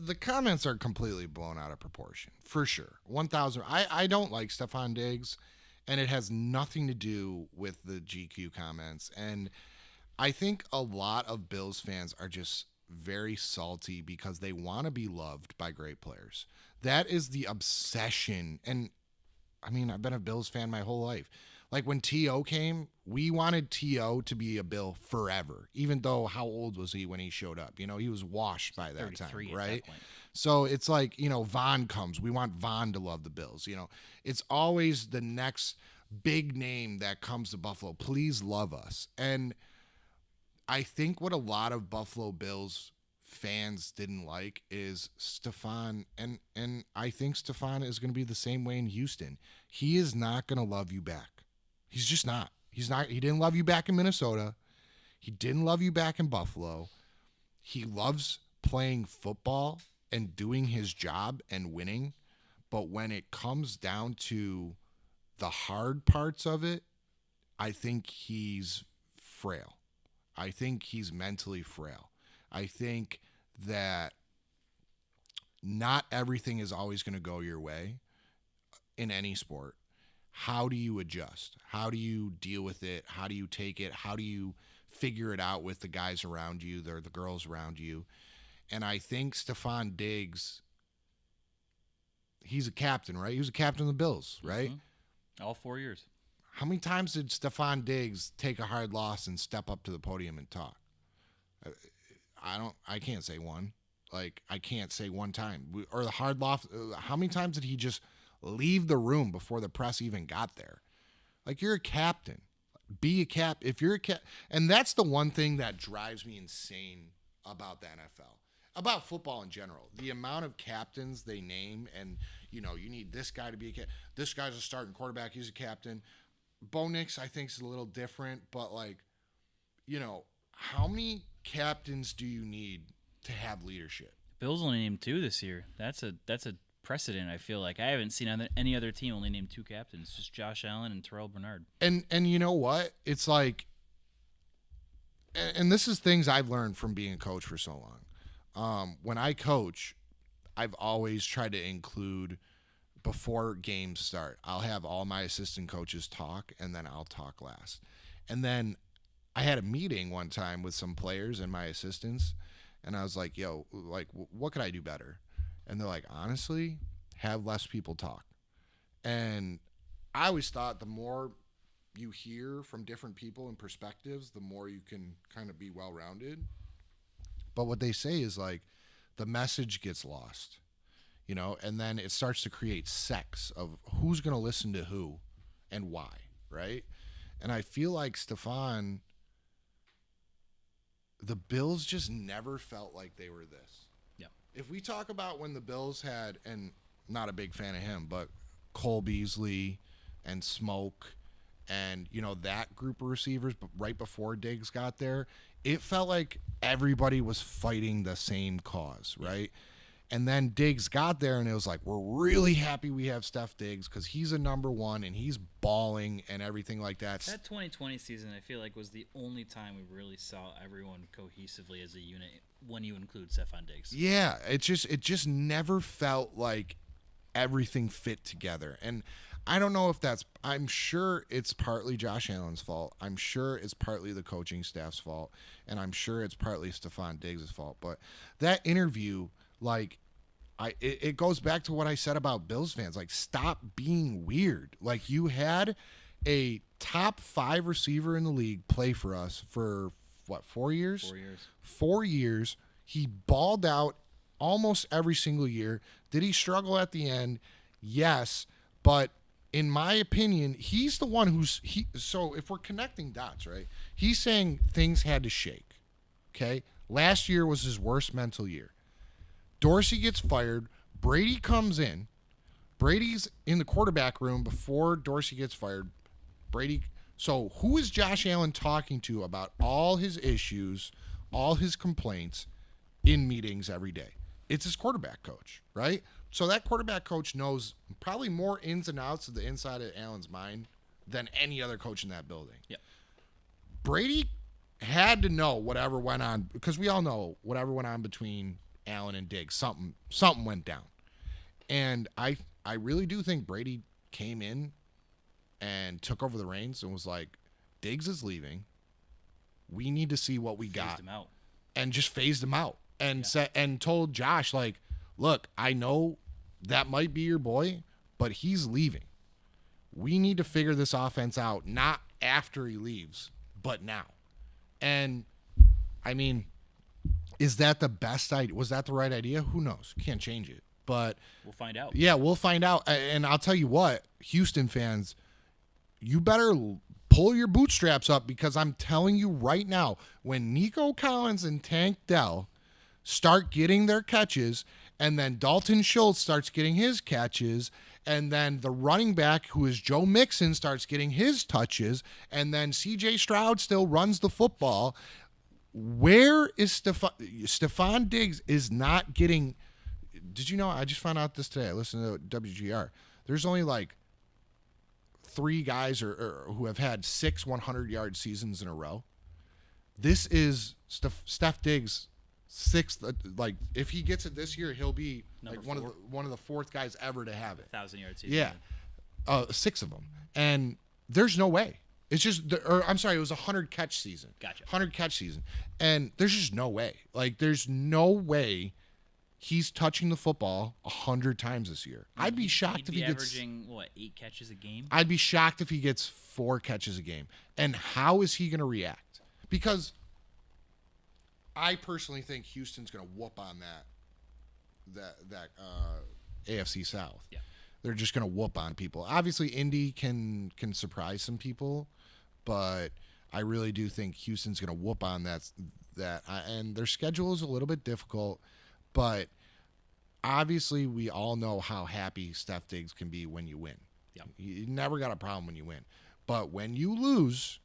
Speaker 3: The comments are completely blown out of proportion, for sure. 1,000. I don't like Stefan Diggs, and it has nothing to do with the GQ comments. And I think a lot of Bills fans are just very salty because they want to be loved by great players. That is the obsession. And I mean, I've been a Bills fan my whole life. Like when T.O. came, we wanted T.O. to be a Bill forever, even though how old was he when he showed up? He was washed by that time, right? That so it's like, Vaughn comes. We want Vaughn to love the Bills. It's always the next big name that comes to Buffalo. Please love us. And I think what a lot of Buffalo Bills fans didn't like is Stefan, and I think Stefan is going to be the same way in Houston. He is not going to love you back. He's just not. He didn't love you back in Minnesota. He didn't love you back in Buffalo. He loves playing football and doing his job and winning. But when it comes down to the hard parts of it, I think he's frail. I think he's mentally frail. I think that not everything is always going to go your way in any sport. How do you adjust? How do you deal with it? How do you take it? How do you figure it out with the guys around you, the girls around you? And I think Stephon Diggs, he's a captain, right? He was a captain of the Bills, right?
Speaker 2: Mm-hmm. All 4 years.
Speaker 3: How many times did Stephon Diggs take a hard loss and step up to the podium and talk? I can't say one. Like, I can't say one time. Or the hard loss, how many times did he just leave the room before the press even got there? Like, you're a captain. Be a cap. If you're a cap, and that's the one thing that drives me insane about the NFL, about football in general. The amount of captains they name, and you need this guy to be a captain. This guy's a starting quarterback. He's a captain. Bo Nix, I think, is a little different, but how many captains do you need to have leadership?
Speaker 2: Bills only named 2 this year. That's a precedent. I feel like I haven't seen any other team only name 2 captains. Just Josh Allen and Terrell Bernard.
Speaker 3: And you know what? It's like, and this is things I've learned from being a coach for so long. When I coach, I've always tried to include, before games start, I'll have all my assistant coaches talk, and then I'll talk last. And then I had a meeting one time with some players and my assistants, and I was like, yo, like, what could I do better? And they're like, honestly, have less people talk. And I always thought the more you hear from different people and perspectives, the more you can kind of be well-rounded. But what they say is, like, the message gets lost, and then it starts to create sects of who's going to listen to who and why, right? And I feel like Stephon, the Bills just never felt like they were this.
Speaker 2: Yeah.
Speaker 3: If we talk about when the Bills had, and not a big fan of him, but Cole Beasley and Smoke and, that group of receivers, but right before Diggs got there, it felt like everybody was fighting the same cause, right? And then Diggs got there, and it was like, we're really happy we have Steph Diggs because he's a number one, and he's balling and everything like that.
Speaker 2: That 2020 season, I feel like, was the only time we really saw everyone cohesively as a unit when you include Stephon Diggs.
Speaker 3: Yeah, it just never felt like everything fit together. And I don't know if I'm sure it's partly Josh Allen's fault. I'm sure it's partly the coaching staff's fault. And I'm sure it's partly Stephon Diggs' fault. But that interview, like, it goes back to what I said about Bills fans. Like, stop being weird. Like, you had a top 5 receiver in the league play for us for, 4 years?
Speaker 2: 4 years.
Speaker 3: 4 years. He balled out almost every single year. Did he struggle at the end? Yes. But in my opinion, he's the one so if we're connecting dots, right? He's saying things had to shake. Okay? Last year was his worst mental year. Dorsey gets fired. Brady comes in. Brady's in the quarterback room before Dorsey gets fired. So who is Josh Allen talking to about all his issues, all his complaints in meetings every day? It's his quarterback coach, right? So that quarterback coach knows probably more ins and outs of the inside of Allen's mind than any other coach in that building.
Speaker 2: Yeah.
Speaker 3: Brady had to know whatever went on, because we all know whatever went on between Allen and Diggs, something went down. And I really do think Brady came in and took over the reins and was like, Diggs is leaving. We need to see what we got.
Speaker 2: Him out.
Speaker 3: And just phased him out. And and told Josh, like, look, I know that might be your boy, but he's leaving. We need to figure this offense out, not after he leaves, but now. And, I mean, is that the best idea? Was that the right idea? Who knows? Can't change it. But
Speaker 2: we'll find out.
Speaker 3: Yeah, we'll find out. And I'll tell you what, Houston fans, you better pull your bootstraps up, because I'm telling you right now, when Nico Collins and Tank Dell start getting their catches, and then Dalton Schultz starts getting his catches, and then the running back, who is Joe Mixon, starts getting his touches, and then C.J. Stroud still runs the football. Where is Stephon Diggs is not getting – did you know – I just found out this today. I listened to WGR. There's only like 3 guys or who have had 6 100-yard seasons in a row. This is Steph Diggs' 6th. Like, if he gets it this year, he'll be
Speaker 2: Number
Speaker 3: like
Speaker 2: 4.
Speaker 3: one of the 4th guys ever to have it.
Speaker 2: 1,000-yard season.
Speaker 3: Yeah, 6 of them, and there's no way. It's just, I'm sorry, it was a 100-catch season.
Speaker 2: Gotcha.
Speaker 3: 100-catch season, and there's just no way. Like, there's no way he's touching the football 100 times this year. I'd be shocked if he gets
Speaker 2: averaging 8 catches a game.
Speaker 3: I'd be shocked if he gets 4 catches a game. And how is he going to react? Because I personally think Houston's going to whoop on that AFC South.
Speaker 2: Yeah.
Speaker 3: They're just going to whoop on people. Obviously, Indy can surprise some people, but I really do think Houston's going to whoop on that. And their schedule is a little bit difficult, but obviously we all know how happy Steph Diggs can be when you win.
Speaker 2: Yep.
Speaker 3: You never got a problem when you win. But when you lose,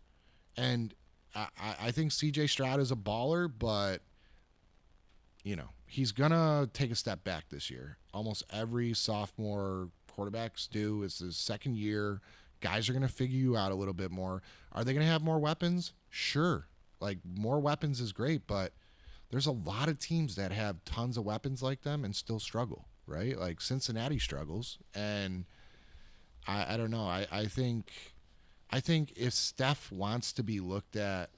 Speaker 3: and I think C.J. Stroud is a baller, but, he's going to take a step back this year. Almost every sophomore quarterbacks do. It's his second year. Guys are going to figure you out a little bit more. Are they going to have more weapons? Sure. Like, more weapons is great, but there's a lot of teams that have tons of weapons like them and still struggle, right? Like, Cincinnati struggles, and I don't know. I think if Steph wants to be looked at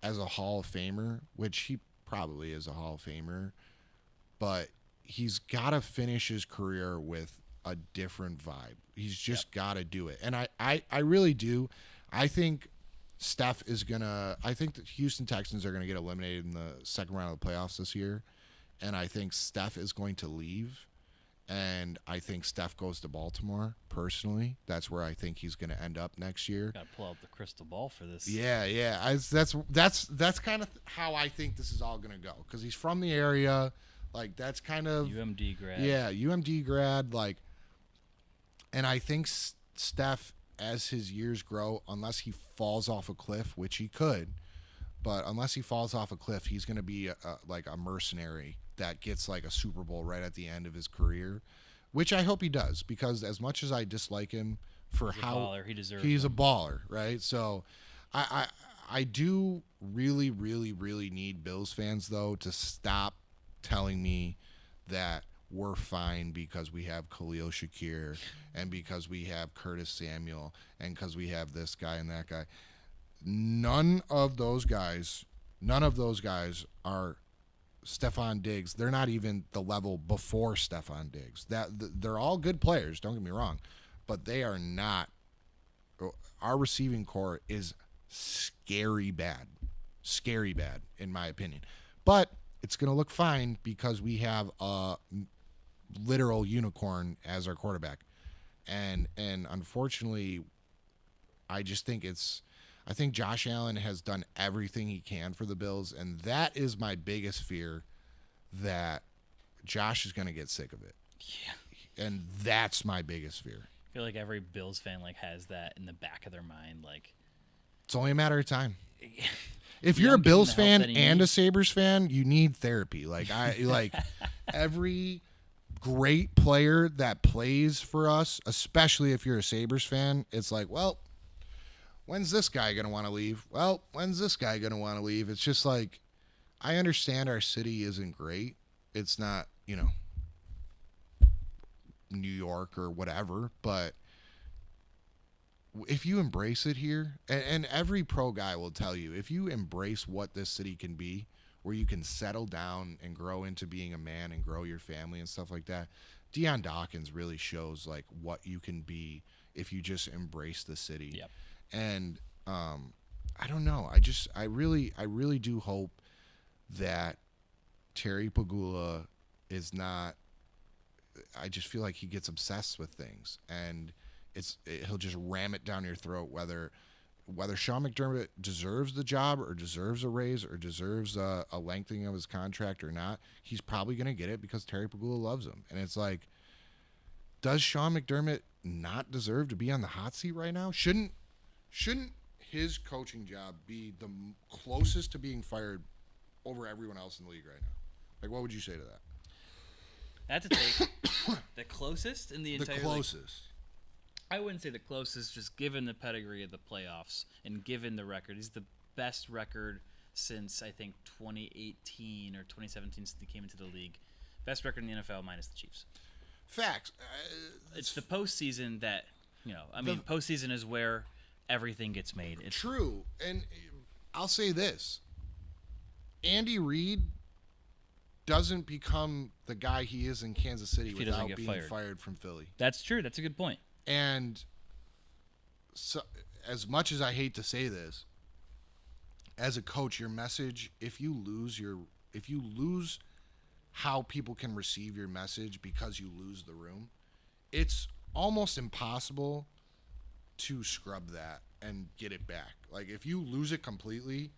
Speaker 3: as a Hall of Famer, which he probably is a Hall of Famer, but he's got to finish his career with a different vibe. He's just got to do it. And I really do. I think Steph is going to – I think the Houston Texans are going to get eliminated in the second round of the playoffs this year, and I think Steph is going to leave. And I think Steph goes to Baltimore, personally. That's where I think he's going to end up next year.
Speaker 2: Got to pull out the crystal ball for this.
Speaker 3: Yeah. That's kind of how I think this is all going to go, because he's from the area. Like, that's kind of
Speaker 2: UMD grad.
Speaker 3: Yeah, UMD grad. Like, and I think Steph, as his years grow, unless he falls off a cliff, which he could, but unless he falls off a cliff, he's going to be like a mercenary that gets like a Super Bowl right at the end of his career, which I hope he does, because as much as I dislike him for
Speaker 2: He's a baller. He deserves
Speaker 3: he's
Speaker 2: them.
Speaker 3: a baller, right? So I do really, really, really need Bills fans, though, to stop telling me that we're fine because we have Khalil Shakir and because we have Curtis Samuel and because we have this guy and that guy. None of those guys are Stephon Diggs. They're not even the level before Stephon Diggs. They're all good players, don't get me wrong, but they are not. Our receiving core is scary bad in my opinion. But it's going to look fine because we have a literal unicorn as our quarterback. And unfortunately, I think Josh Allen has done everything he can for the Bills, and that is my biggest fear, that Josh is going to get sick of it.
Speaker 2: Yeah.
Speaker 3: And that's my biggest fear.
Speaker 2: I feel like every Bills fan has that in the back of their mind.
Speaker 3: It's only a matter of time. If you're a Bills fan and a Sabres fan, you need therapy. Every great player that plays for us, especially if you're a Sabres fan, it's like, well, when's this guy going to want to leave? Well, when's this guy going to want to leave? It's just like, I understand our city isn't great. It's not, New York or whatever, but if you embrace it here, and every pro guy will tell you, if you embrace what this city can be, where you can settle down and grow into being a man and grow your family and stuff like that, Deion Dawkins really shows what you can be if you just embrace the city.
Speaker 2: Yep.
Speaker 3: And I don't know. I really do hope that Terry Pagula is not. I just feel like he gets obsessed with things, and he'll just ram it down your throat, whether whether Sean McDermott deserves the job or deserves a raise or deserves a lengthening of his contract or not, he's probably going to get it because Terry Pegula loves him. And it's like, does Sean McDermott not deserve to be on the hot seat right now? Shouldn't his coaching job be the closest to being fired over everyone else in the league right now? Like, what would you say to that?
Speaker 2: That's a take. The closest in the entire
Speaker 3: The closest.
Speaker 2: I wouldn't say the closest, just given the pedigree of the playoffs and given the record. He's the best record since, I think, 2018 or 2017 since he came into the league. Best record in the NFL minus the Chiefs.
Speaker 3: Facts.
Speaker 2: It's the postseason that, postseason is where everything gets made. It's
Speaker 3: true. And I'll say this. Andy Reid doesn't become the guy he is in Kansas City without being fired from Philly.
Speaker 2: That's true. That's a good point.
Speaker 3: And so, as much as I hate to say this, as a coach, your message, if you lose how people can receive your message because you lose the room, it's almost impossible to scrub that and get it back. Like, if you lose it completely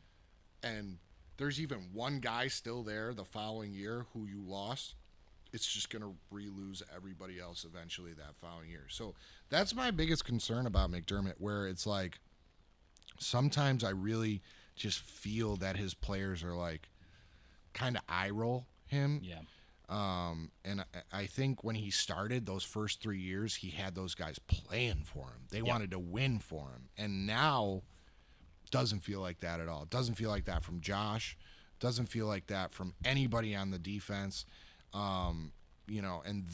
Speaker 3: and there's even one guy still there the following year who you lost, it's just going to re-lose everybody else eventually that following year. So that's my biggest concern about McDermott, where it's like sometimes I really just feel that his players are like kind of eye roll him.
Speaker 2: Yeah.
Speaker 3: And I think when he started those first 3 years, he had those guys playing for him. They wanted to win for him. And now doesn't feel like that at all. Doesn't feel like that from Josh. Doesn't feel like that from anybody on the defense. And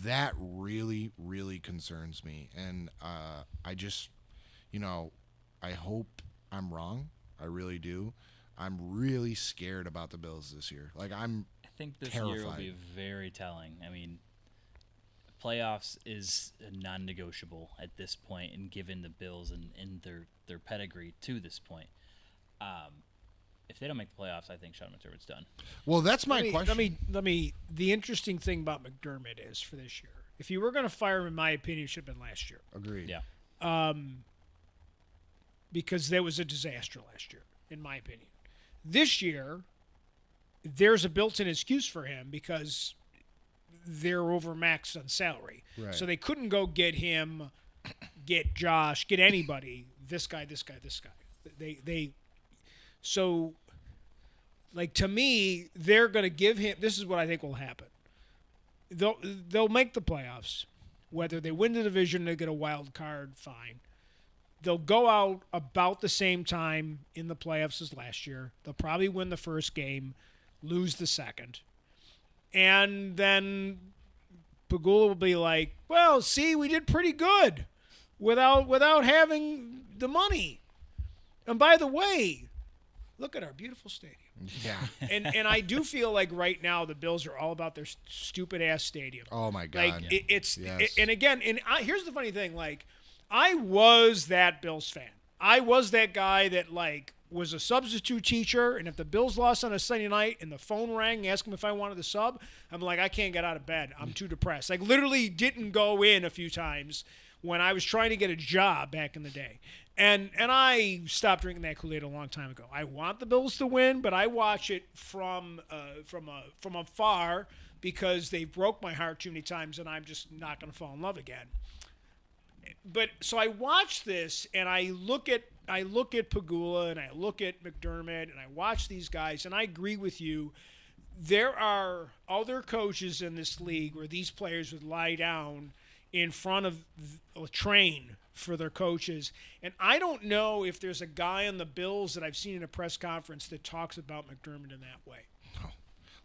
Speaker 3: that really, really concerns me. And I just, I hope I'm wrong. I really do. I'm really scared about the Bills this year. Like, I
Speaker 2: think this
Speaker 3: terrified.
Speaker 2: year will be very telling. I mean, playoffs is non-negotiable at this point, and given the Bills and their pedigree to this point. If they don't make the playoffs, I think Sean McDermott's done.
Speaker 3: Well, that's my question.
Speaker 4: Let me. The interesting thing about McDermott is for this year, if you were going to fire him, in my opinion, it should have been last year.
Speaker 3: Agreed.
Speaker 2: Yeah.
Speaker 4: Because there was a disaster last year, in my opinion. This year, there's a built-in excuse for him because they're overmaxed on salary.
Speaker 3: Right.
Speaker 4: So they couldn't go get him, get Josh, get anybody. This guy. So, like, to me, they're going to give him – this is what I think will happen. They'll make the playoffs. Whether they win the division, they get a wild card, fine. They'll go out about the same time in the playoffs as last year. They'll probably win the first game, lose the second. And then Pegula will be like, well, see, we did pretty good without having the money. And by the way, look at our beautiful stadium.
Speaker 3: Yeah.
Speaker 4: And I do feel like right now the Bills are all about their stupid ass stadium.
Speaker 3: Oh my God.
Speaker 4: Like
Speaker 3: Yes.
Speaker 4: and again, here's the funny thing. Like, I was that Bills fan. I was that guy that like was a substitute teacher, and if the Bills lost on a Sunday night and the phone rang asking if I wanted the sub, I'm like, I can't get out of bed. I'm too depressed. Like, literally didn't go in a few times when I was trying to get a job back in the day. And I stopped drinking that Kool-Aid a long time ago. I want the Bills to win, but I watch it from afar because they broke my heart too many times, and I'm just not going to fall in love again. But so I watch this, and I look at Pegula, and I look at McDermott, and I watch these guys, and I agree with you. There are other coaches in this league where these players would lie down in front of a train for their coaches. And I don't know if there's a guy on the Bills that I've seen in a press conference that talks about McDermott in that way.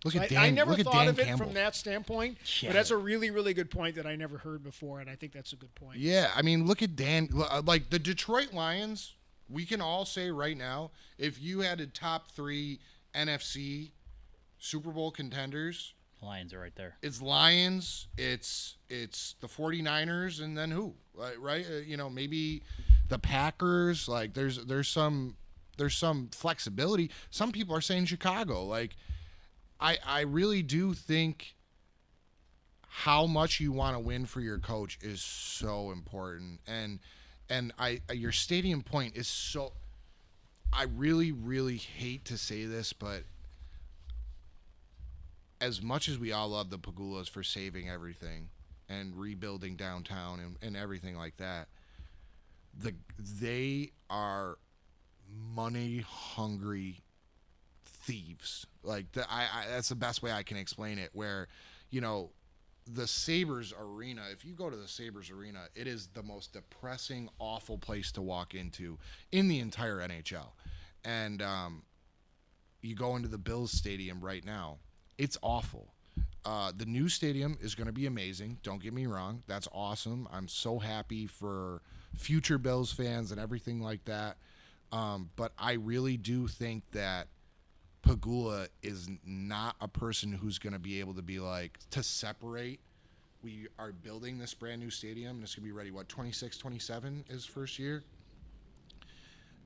Speaker 3: Look at Dan.
Speaker 4: I never thought
Speaker 3: Dan
Speaker 4: of it
Speaker 3: Campbell.
Speaker 4: from that standpoint,
Speaker 2: Yeah.
Speaker 4: but that's a really, really good point that I never heard before, and I think that's a good point.
Speaker 3: Yeah, I mean, look at Dan. Like, the Detroit Lions, we can all say right now, if you had a top 3 NFC Super Bowl contenders,
Speaker 2: Lions are right there.
Speaker 3: it's Lions, it's the 49ers, and then who? Right? Maybe the Packers. Like, there's some flexibility. Some people are saying Chicago. Like, I really do think how much you want to win for your coach is so important, and your stadium point is I really, really hate to say this, but as much as we all love the Pagulas for saving everything and rebuilding downtown and everything like that, they are money-hungry thieves. Like, that's the best way I can explain it, where, you know, the Sabres arena, if you go to the Sabres arena, it is the most depressing, awful place to walk into in the entire NHL. And you go into the Bills stadium right now, it's awful. The new stadium is going to be amazing. Don't get me wrong. That's awesome. I'm so happy for future Bills fans and everything like that. But I really do think that Pegula is not a person who's going to be able to be like, to separate. We are building this brand new stadium, and it's going to be ready, 26, 27 is first year?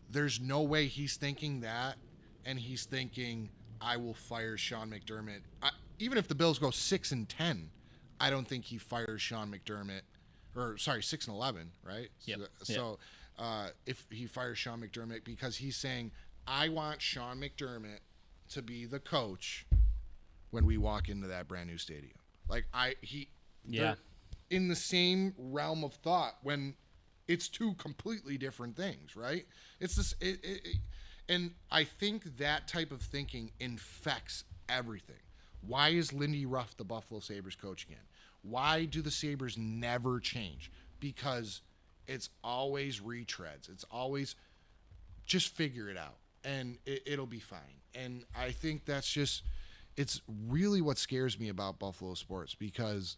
Speaker 3: There's no way he's thinking that, and he's thinking, I will fire Sean McDermott. Even if the Bills go 6-10, I don't think he fires Sean McDermott. 6-11, right?
Speaker 2: Yep.
Speaker 3: So if he fires Sean McDermott, because he's saying, I want Sean McDermott to be the coach when we walk into that brand new stadium. Like, they're in the same realm of thought when it's two completely different things, right? It's this, and I think that type of thinking infects everything. Why is Lindy Ruff the Buffalo Sabres coach again? Why do the Sabres never change? Because it's always retreads. It's always just figure it out, and it'll be fine. And I think it's really what scares me about Buffalo sports, because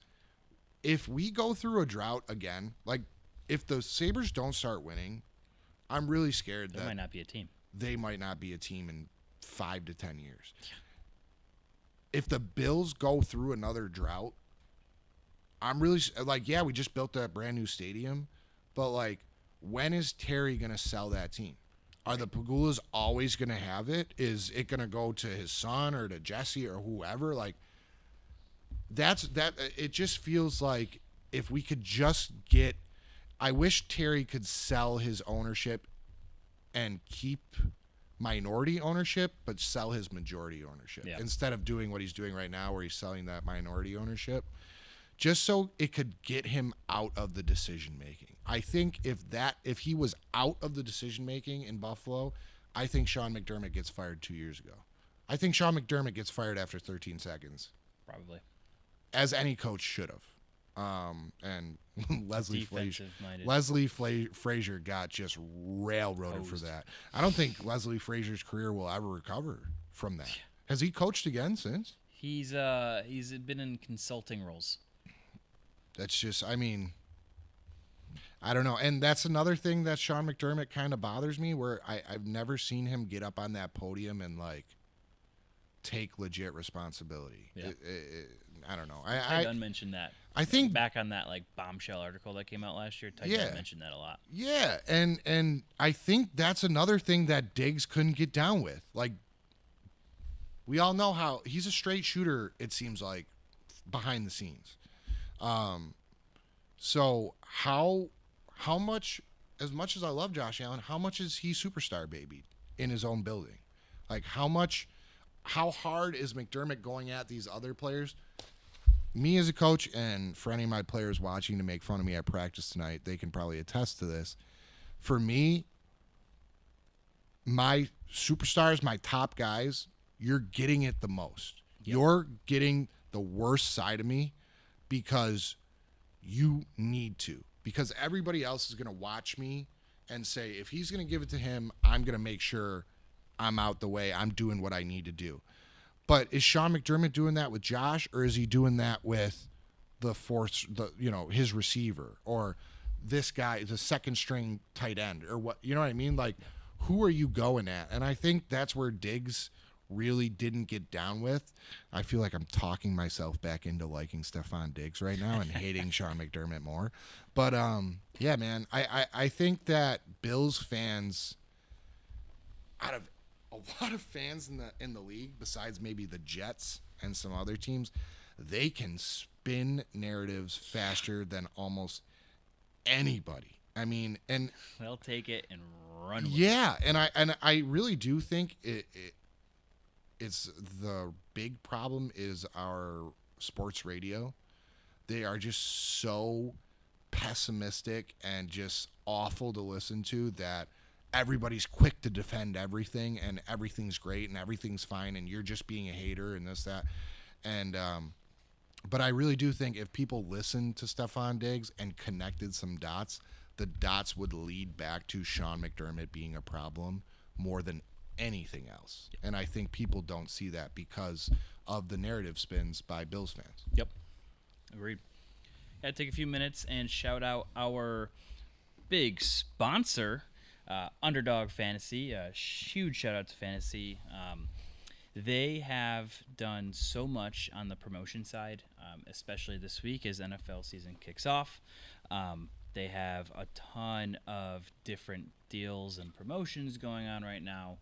Speaker 3: if we go through a drought again, like if the Sabres don't start winning, I'm really scared that
Speaker 2: They might not be a team.
Speaker 3: They might not be a team in 5 to 10 years. If the Bills go through another drought, I'm really like, yeah, we just built that brand new stadium, but like, when is Terry going to sell that team? Are the Pagulas always going to have it? Is it going to go to his son or to Jesse or whoever? Like, it just feels like if we could just get, I wish Terry could sell his ownership and keep minority ownership, but sell his majority ownership instead of doing what he's doing right now, where he's selling that minority ownership, just so it could get him out of the decision making. I think if he was out of the decision making in Buffalo, I think Sean McDermott gets fired 2 years ago. I think Sean McDermott gets fired after 13 seconds.
Speaker 2: Probably.
Speaker 3: As any coach should have. And Leslie Frazier got just railroaded for that. I don't think Leslie Frazier's career will ever recover from that. Has he coached again since?
Speaker 2: He's been in consulting roles.
Speaker 3: That's just, I mean, I don't know. And that's another thing that Sean McDermott kind of bothers me, where I've never seen him get up on that podium and like take legit responsibility.
Speaker 2: Yeah.
Speaker 3: I don't know.
Speaker 2: Ty Dunn mentioned that.
Speaker 3: I think
Speaker 2: back on that like bombshell article that came out last year, Ty Dunn mentioned that a lot.
Speaker 3: Yeah, and I think that's another thing that Diggs couldn't get down with. Like, we all know how he's a straight shooter, it seems like, behind the scenes. So how much, as much as I love Josh Allen, how much is he superstar baby in his own building? Like, how hard is McDermott going at these other players? Me as a coach, and for any of my players watching to make fun of me at practice tonight, they can probably attest to this. For me, my superstars, my top guys, you're getting it the most. Yep. You're getting the worst side of me because you need to. Because everybody else is going to watch me and say, if he's going to give it to him, I'm going to make sure I'm out the way. I'm doing what I need to do. But is Sean McDermott doing that with Josh, or is he doing that with his receiver, or this guy, the second string tight end, or what? You know what I mean? Like, who are you going at? And I think that's where Diggs really didn't get down with. I feel like I'm talking myself back into liking Stephon Diggs right now and hating Sean McDermott more. But yeah, man, I think that Bills fans, out of a lot of fans in the league, besides maybe the Jets and some other teams, they can spin narratives faster than almost anybody. I mean, and
Speaker 2: they'll take it and run with it.
Speaker 3: Yeah, and I really do think it's the big problem is our sports radio. They are just so pessimistic and just awful to listen to that everybody's quick to defend everything and everything's great and everything's fine and you're just being a hater and this, that. And but I really do think if people listened to Stephon Diggs and connected some dots, the dots would lead back to Sean McDermott being a problem more than anything else. And I think people don't see that because of the narrative spins by Bills fans.
Speaker 2: Yep. Agreed. Gotta take a few minutes and shout out our big sponsor, Underdog Fantasy. A huge shout out to Fantasy. They have done so much on the promotion side, especially this week as NFL season kicks off. They have a ton of different deals and promotions going on right now.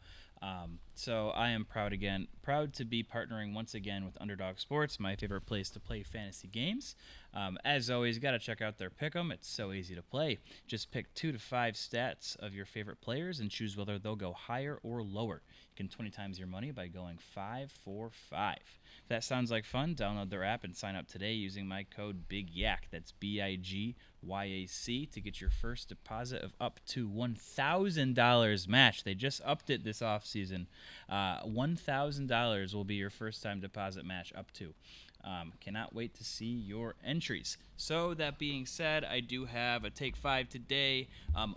Speaker 2: So I am proud to be partnering once again with Underdog Sports, my favorite place to play fantasy games. As always, you got to check out their pick'em. It's so easy to play. Just pick 2 to 5 stats of your favorite players and choose whether they'll go higher or lower. You can 20 times your money by going 5 for 5. If that sounds like fun, download their app and sign up today using my code BIGYAC. That's BIGYAC to get your first deposit of up to $1,000 matched. They just upped it this offseason. $1,000 will be your first time deposit match up to. Cannot wait to see your entries. So that being said, I do have a Take 5 today,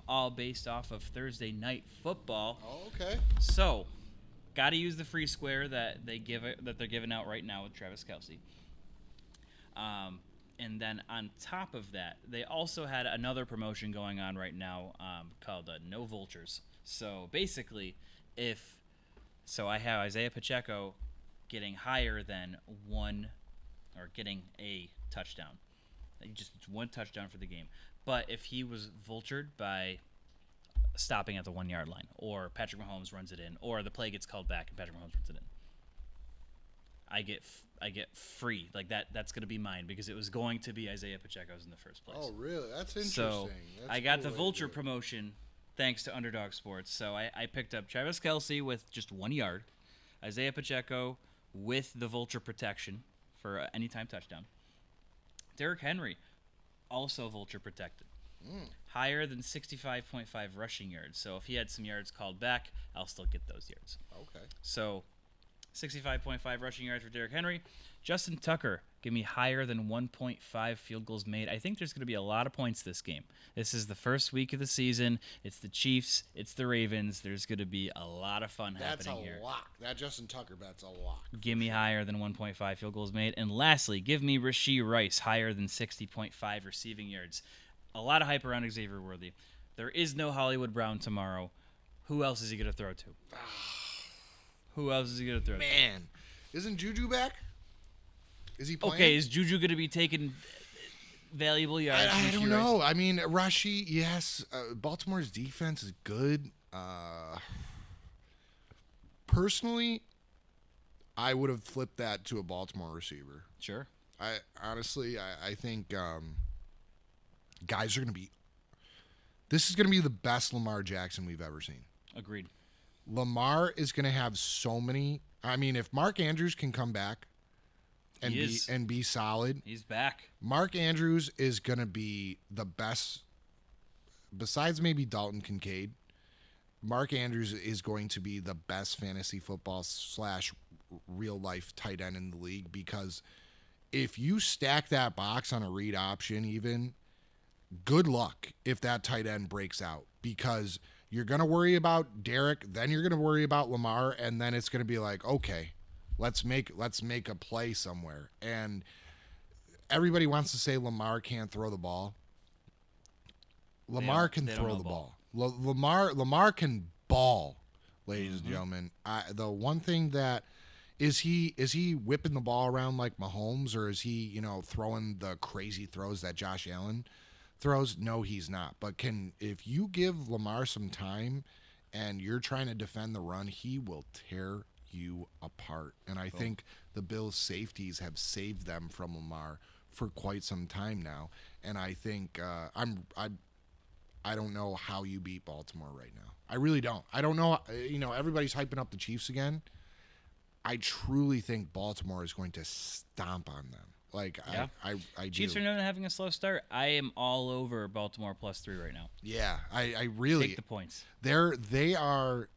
Speaker 2: all based off of Thursday night football.
Speaker 3: Oh, okay.
Speaker 2: So, got to use the free square that they're giving out right now with Travis Kelce. And then on top of that, they also had another promotion going on right now called No Vultures. So basically, I have Isaiah Pacheco getting higher than getting a touchdown. Just one touchdown for the game. But if he was vultured by stopping at the 1 yard line, or Patrick Mahomes runs it in, or the play gets called back and Patrick Mahomes runs it in, I get free. Like that's going to be mine because it was going to be Isaiah Pacheco's in the first place.
Speaker 3: Oh, really? That's interesting.
Speaker 2: So
Speaker 3: That's
Speaker 2: I got
Speaker 3: cool
Speaker 2: the
Speaker 3: way to
Speaker 2: vulture
Speaker 3: do it.
Speaker 2: promotion thanks to Underdog Sports. So I picked up Travis Kelce with just 1 yard, Isaiah Pacheco with the vulture protection for anytime touchdown. Derrick Henry, also vulture protected. Higher than 65.5 rushing yards. So if he had some yards called back, I'll still get those yards.
Speaker 3: Okay.
Speaker 2: So 65.5 rushing yards for Derrick Henry. Justin Tucker, give me higher than 1.5 field goals made. I think there's going to be a lot of points this game. This is the first week of the season. It's the Chiefs. It's the Ravens. There's going to be a lot of fun happening here.
Speaker 3: That's a lock. That Justin Tucker bet's a lock.
Speaker 2: Give me higher than 1.5 field goals made. And lastly, give me Rashee Rice higher than 60.5 receiving yards. A lot of hype around Xavier Worthy. There is no Hollywood Brown tomorrow. Who else is he going to throw to? Who else is he going to throw to?
Speaker 3: Man, isn't Juju back? Is he playing?
Speaker 2: Okay, is Juju going to be taking valuable yards?
Speaker 3: I don't know. I mean, Rashee, yes. Baltimore's defense is good. Personally, I would have flipped that to a Baltimore receiver.
Speaker 2: Sure.
Speaker 3: I think guys are going to be. This is going to be the best Lamar Jackson we've ever seen.
Speaker 2: Agreed.
Speaker 3: Lamar is going to have so many. I mean, if Mark Andrews can come back and be solid,
Speaker 2: he's back.
Speaker 3: Mark Andrews is going to be the best. Besides maybe Dalton Kincaid, Mark Andrews is going to be the best fantasy football / real life tight end in the league because if you stack that box on a read option, even good luck if that tight end breaks out because you're going to worry about Derek, then you're going to worry about Lamar, and then it's going to be like, okay, let's make a play somewhere. And everybody wants to say Lamar can't throw the ball. Lamar can throw the ball. Lamar can ball, ladies and gentlemen. The one thing that is he whipping the ball around like Mahomes, or is he throwing the crazy throws that Josh Allen throws? No, he's not. But if you give Lamar some time and you're trying to defend the run, he will tear you apart. And I think the Bills' safeties have saved them from Lamar for quite some time now. And I think I don't know how you beat Baltimore right now. I really don't. I don't know. Everybody's hyping up the Chiefs again. I truly think Baltimore is going to stomp on them. Like,
Speaker 2: Yeah.
Speaker 3: I do.
Speaker 2: Chiefs are known to having a slow start. I am all over Baltimore +3 right now.
Speaker 3: Yeah, I really
Speaker 2: Take the points.
Speaker 3: They are.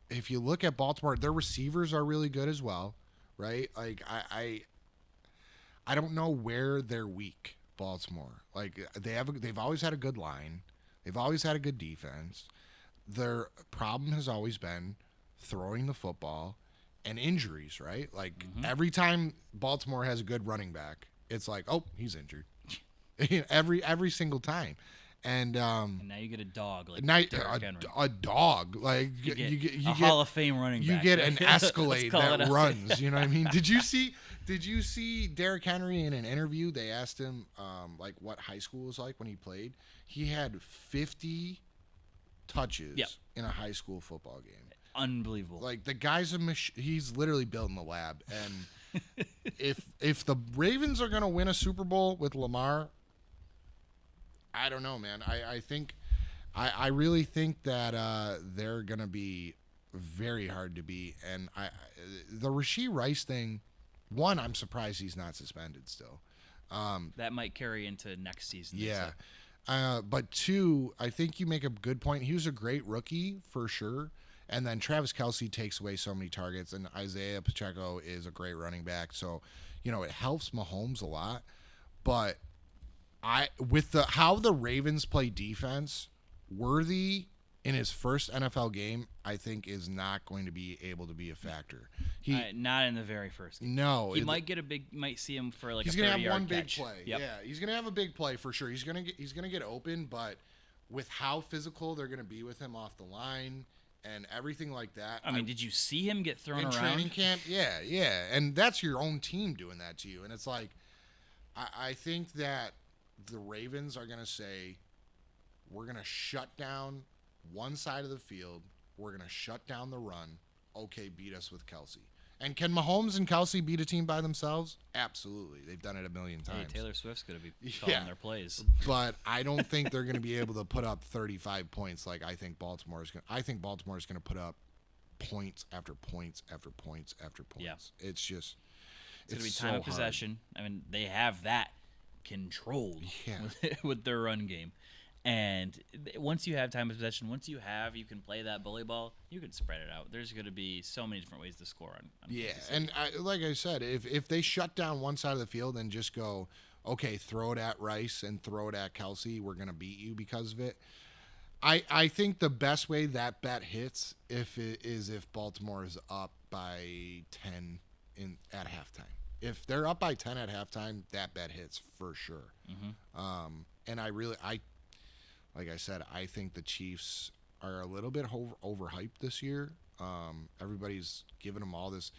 Speaker 3: If you look at Baltimore, their receivers are really good as well, right? Like I don't know where they're weak. Baltimore, like they've always had a good line, they've always had a good defense. Their problem has always been throwing the football and injuries, right? Like every time Baltimore has a good running back, it's like, oh, he's injured. every single time. And
Speaker 2: now you get a dog like
Speaker 3: now,
Speaker 2: Derrick Henry.
Speaker 3: a dog, like
Speaker 2: You get
Speaker 3: you
Speaker 2: a
Speaker 3: get
Speaker 2: Hall of Fame running
Speaker 3: you
Speaker 2: back.
Speaker 3: get an
Speaker 2: Let's
Speaker 3: Escalade
Speaker 2: call it
Speaker 3: that
Speaker 2: a-
Speaker 3: runs. You know what I mean? Did you see Derrick Henry in an interview? They asked him like what high school was like when he played. He had 50 touches in a high school football game.
Speaker 2: Unbelievable.
Speaker 3: Like the guy's he's literally built in the lab. And if the Ravens are gonna win a Super Bowl with Lamar, I don't know, man. I really think that they're gonna be very hard to beat. And the Rashee Rice thing, one, I'm surprised he's not suspended still.
Speaker 2: That might carry into next season.
Speaker 3: Yeah. But two, I think you make a good point. He was a great rookie for sure. And then Travis Kelce takes away so many targets, and Isaiah Pacheco is a great running back. So, it helps Mahomes a lot. But how the Ravens play defense, Worthy in his first NFL game, I think is not going to be able to be a factor.
Speaker 2: Not in the very first game.
Speaker 3: No,
Speaker 2: He might get might see him for like
Speaker 3: he's
Speaker 2: a
Speaker 3: gonna
Speaker 2: 30-yard
Speaker 3: have one big
Speaker 2: catch.
Speaker 3: play.
Speaker 2: Yep.
Speaker 3: Yeah, he's gonna have a big play for sure. He's gonna get open, but with how physical they're gonna be with him off the line and everything like that.
Speaker 2: I mean, did you see him get thrown
Speaker 3: in
Speaker 2: around?
Speaker 3: training camp? Yeah, and that's your own team doing that to you. And it's like, I think that the Ravens are gonna say, we're gonna shut down one side of the field. We're gonna shut down the run. Okay, beat us with Kelce. And can Mahomes and Kelce beat a team by themselves? Absolutely. They've done it a million times.
Speaker 2: Hey, Taylor Swift's going to be calling their plays.
Speaker 3: But I don't think they're going to be able to put up 35 points like I think Baltimore is going to. I think Baltimore is going to put up points after points after points after points.
Speaker 2: Yeah.
Speaker 3: It's just
Speaker 2: It's going to be time of possession. I mean, they have that controlled with their run game. And once you have time of possession, you can play that bully ball, you can spread it out. There's going to be so many different ways to score on
Speaker 3: and like I said, if they shut down one side of the field and just go, okay, throw it at Rice and throw it at Kelce, we're going to beat you because of it. I think the best way that bet hits if Baltimore is up by 10 at halftime. If they're up by 10 at halftime, that bet hits for sure. Mm-hmm. And like I said, I think the Chiefs are a little bit overhyped this year. Everybody's giving them all this.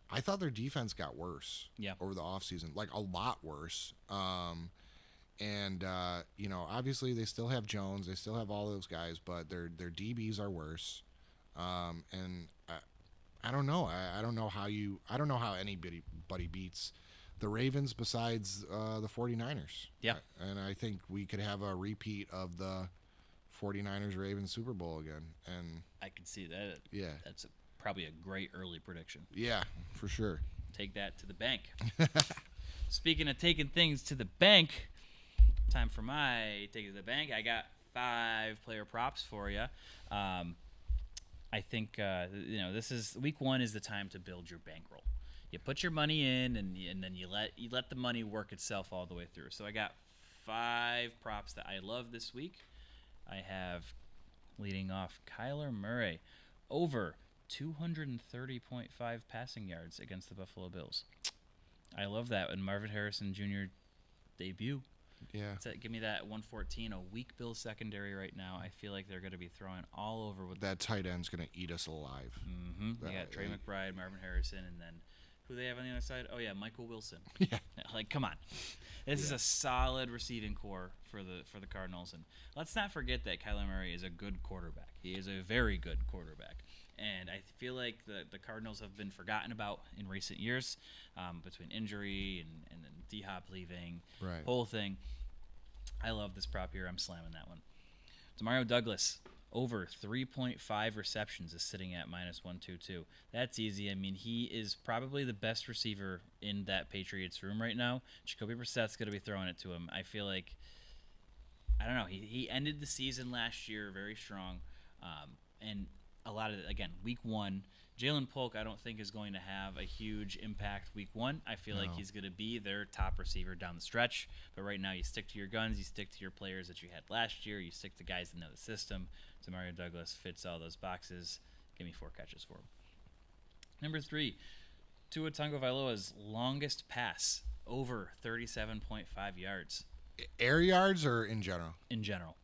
Speaker 3: I thought their defense got worse over the offseason, like a lot worse. Obviously they still have Jones, they still have all those guys, but their DBs are worse. And I don't know. I don't know how anybody beats the Ravens besides the 49ers.
Speaker 2: Yeah.
Speaker 3: And I think we could have a repeat of the 49ers-Ravens Super Bowl again. And
Speaker 2: I can see that.
Speaker 3: Yeah.
Speaker 2: That's probably a great early prediction.
Speaker 3: Yeah, for sure.
Speaker 2: Take that to the bank. Speaking of taking things to the bank, time for my take it to the bank. I got 5 player props for you. I think this is week 1 is the time to build your bankroll. You put your money in, and then you let the money work itself all the way through. So I got 5 props that I love this week. I have leading off Kyler Murray over 230.5 passing yards against the Buffalo Bills. I love that. And Marvin Harrison Jr. debut.
Speaker 3: Yeah.
Speaker 2: Give me that 114, a weak Bills secondary right now. I feel like they're going to be throwing all over with
Speaker 3: that tight end's going to eat us alive.
Speaker 2: Mm-hmm. They got Trey McBride, Marvin Harrison, and then who they have on the other side? Oh, yeah, Michael Wilson.
Speaker 3: Yeah.
Speaker 2: Like, come on. This is a solid receiving core for the Cardinals. And let's not forget that Kyler Murray is a good quarterback. He is a very good quarterback. And I feel like the Cardinals have been forgotten about in recent years between injury and then D-Hop leaving, whole thing. I love this prop here. I'm slamming that one. Demario Douglas, over 3.5 receptions is sitting at -122. That's easy. I mean, he is probably the best receiver in that Patriots room right now. Jacoby Brissett's going to be throwing it to him. I feel like, I don't know, he ended the season last year very strong. And a lot of, again, week one, Jalen Polk, I don't think is going to have a huge impact week one. I feel like he's going to be their top receiver down the stretch. But right now, you stick to your guns. You stick to your players that you had last year. You stick to guys that know the system. Demario Douglas fits all those boxes. Give me 4 catches for him. Number 3, Tua Tagovailoa's longest pass, over 37.5 yards.
Speaker 3: Air yards or in general?
Speaker 2: In general.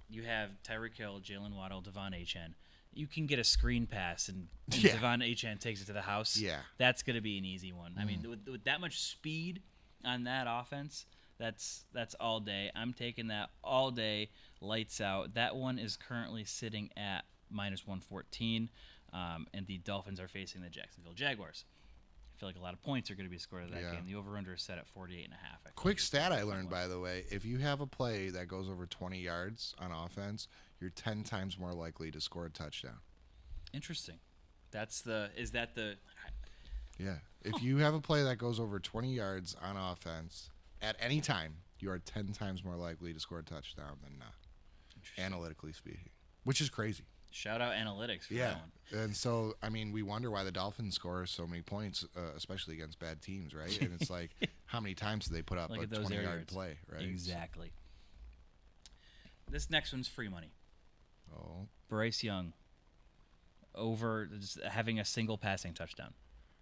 Speaker 2: You have Tyreek Hill, Jalen Waddle, Devon Achane. You can get a screen pass, and Devon Achane takes it to the house.
Speaker 3: Yeah.
Speaker 2: That's going to be an easy one. I mean, with that much speed on that offense, that's all day. I'm taking that all day, lights out. That one is currently sitting at -114, and the Dolphins are facing the Jacksonville Jaguars. I feel like a lot of points are going to be scored in that game. The over-under is set at 48.5.
Speaker 3: Quick stat I learned, by the way. If you have a play that goes over 20 yards on offense, you're 10 times more likely to score a touchdown.
Speaker 2: Interesting. Yeah.
Speaker 3: If you have a play that goes over 20 yards on offense at any time, you are 10 times more likely to score a touchdown than not, analytically speaking, which is crazy.
Speaker 2: Shout out analytics for that one.
Speaker 3: And so, I mean, we wonder why the Dolphins score so many points, especially against bad teams, right? And it's like, how many times do they put up a 20-yard play, right?
Speaker 2: Exactly. This next one's free money.
Speaker 3: Oh.
Speaker 2: Bryce Young, over just having a single passing touchdown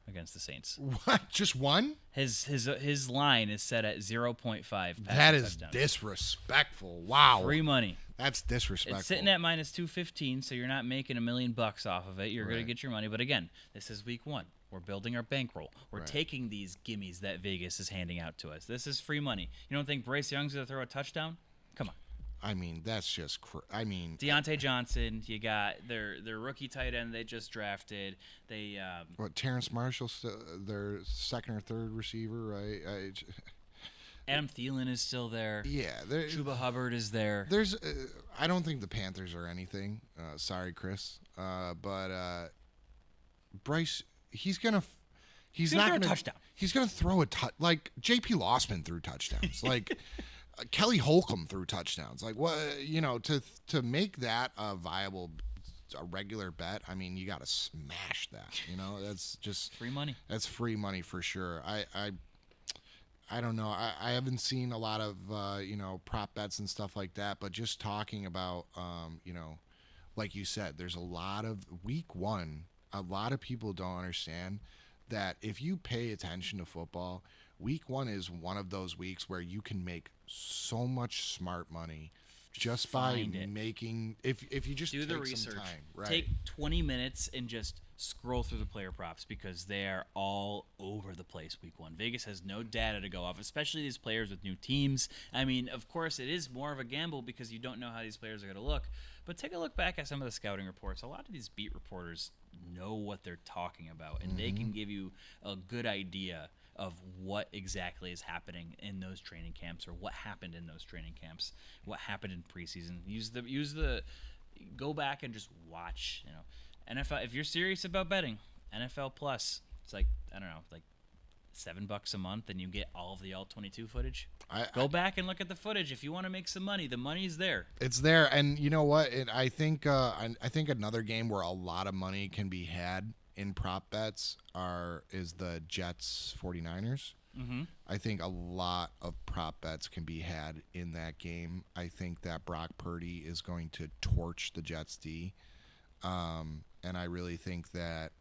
Speaker 2: against the Saints.
Speaker 3: What? Just one?
Speaker 2: His line is set at 0.5.
Speaker 3: That is disrespectful. Wow.
Speaker 2: Free money.
Speaker 3: That's disrespectful.
Speaker 2: It's sitting at -215, so you're not making $1 million off of it. You're going to get your money. But again, this is week one. We're building our bankroll. We're taking these gimmies that Vegas is handing out to us. This is free money. You don't think Bryce Young's going to throw a touchdown? Come on.
Speaker 3: I mean, that's just
Speaker 2: Deontay Johnson, you got their rookie tight end they just drafted. They
Speaker 3: Terrence Marshall, their second or third receiver, right?
Speaker 2: Adam Thielen is still there.
Speaker 3: Yeah,
Speaker 2: Chuba Hubbard is there.
Speaker 3: There's I don't think the Panthers are anything. Sorry, Chris, but Bryce, he's not
Speaker 2: gonna throw a touchdown.
Speaker 3: He's gonna throw a like J.P. Lossman threw touchdowns, like. Kelly Holcomb threw touchdowns. Like, what, to make that a viable, a regular bet, I mean, you got to smash that. That's just
Speaker 2: free money.
Speaker 3: That's free money for sure. I don't know. I haven't seen a lot of prop bets and stuff like that, but just talking about like you said, there's a lot of week one. A lot of people don't understand that if you pay attention to football, week one is one of those weeks where you can make so much smart money just by making if you just
Speaker 2: do the research.
Speaker 3: Some time, right?
Speaker 2: Take 20 minutes and just scroll through the player props because they are all over the place week one. Vegas has no data to go off, especially these players with new teams. I mean, of course, it is more of a gamble because you don't know how these players are going to look. But take a look back at some of the scouting reports. A lot of these beat reporters know what they're talking about, and they can give you a good idea of what exactly is happening in those training camps or what happened in those training camps, what happened in preseason. Go back and just watch, NFL. If you're serious about betting, NFL Plus, it's like, I don't know, like $7 a month and you get all of the all-22 footage. Go back and look at the footage if you want to make some money. The money's there.
Speaker 3: It's there, and you know what? I think another game where a lot of money can be had in prop bets is the Jets 49ers.
Speaker 2: Mm-hmm.
Speaker 3: I think a lot of prop bets can be had in that game. I think that Brock Purdy is going to torch the Jets D. And I really think that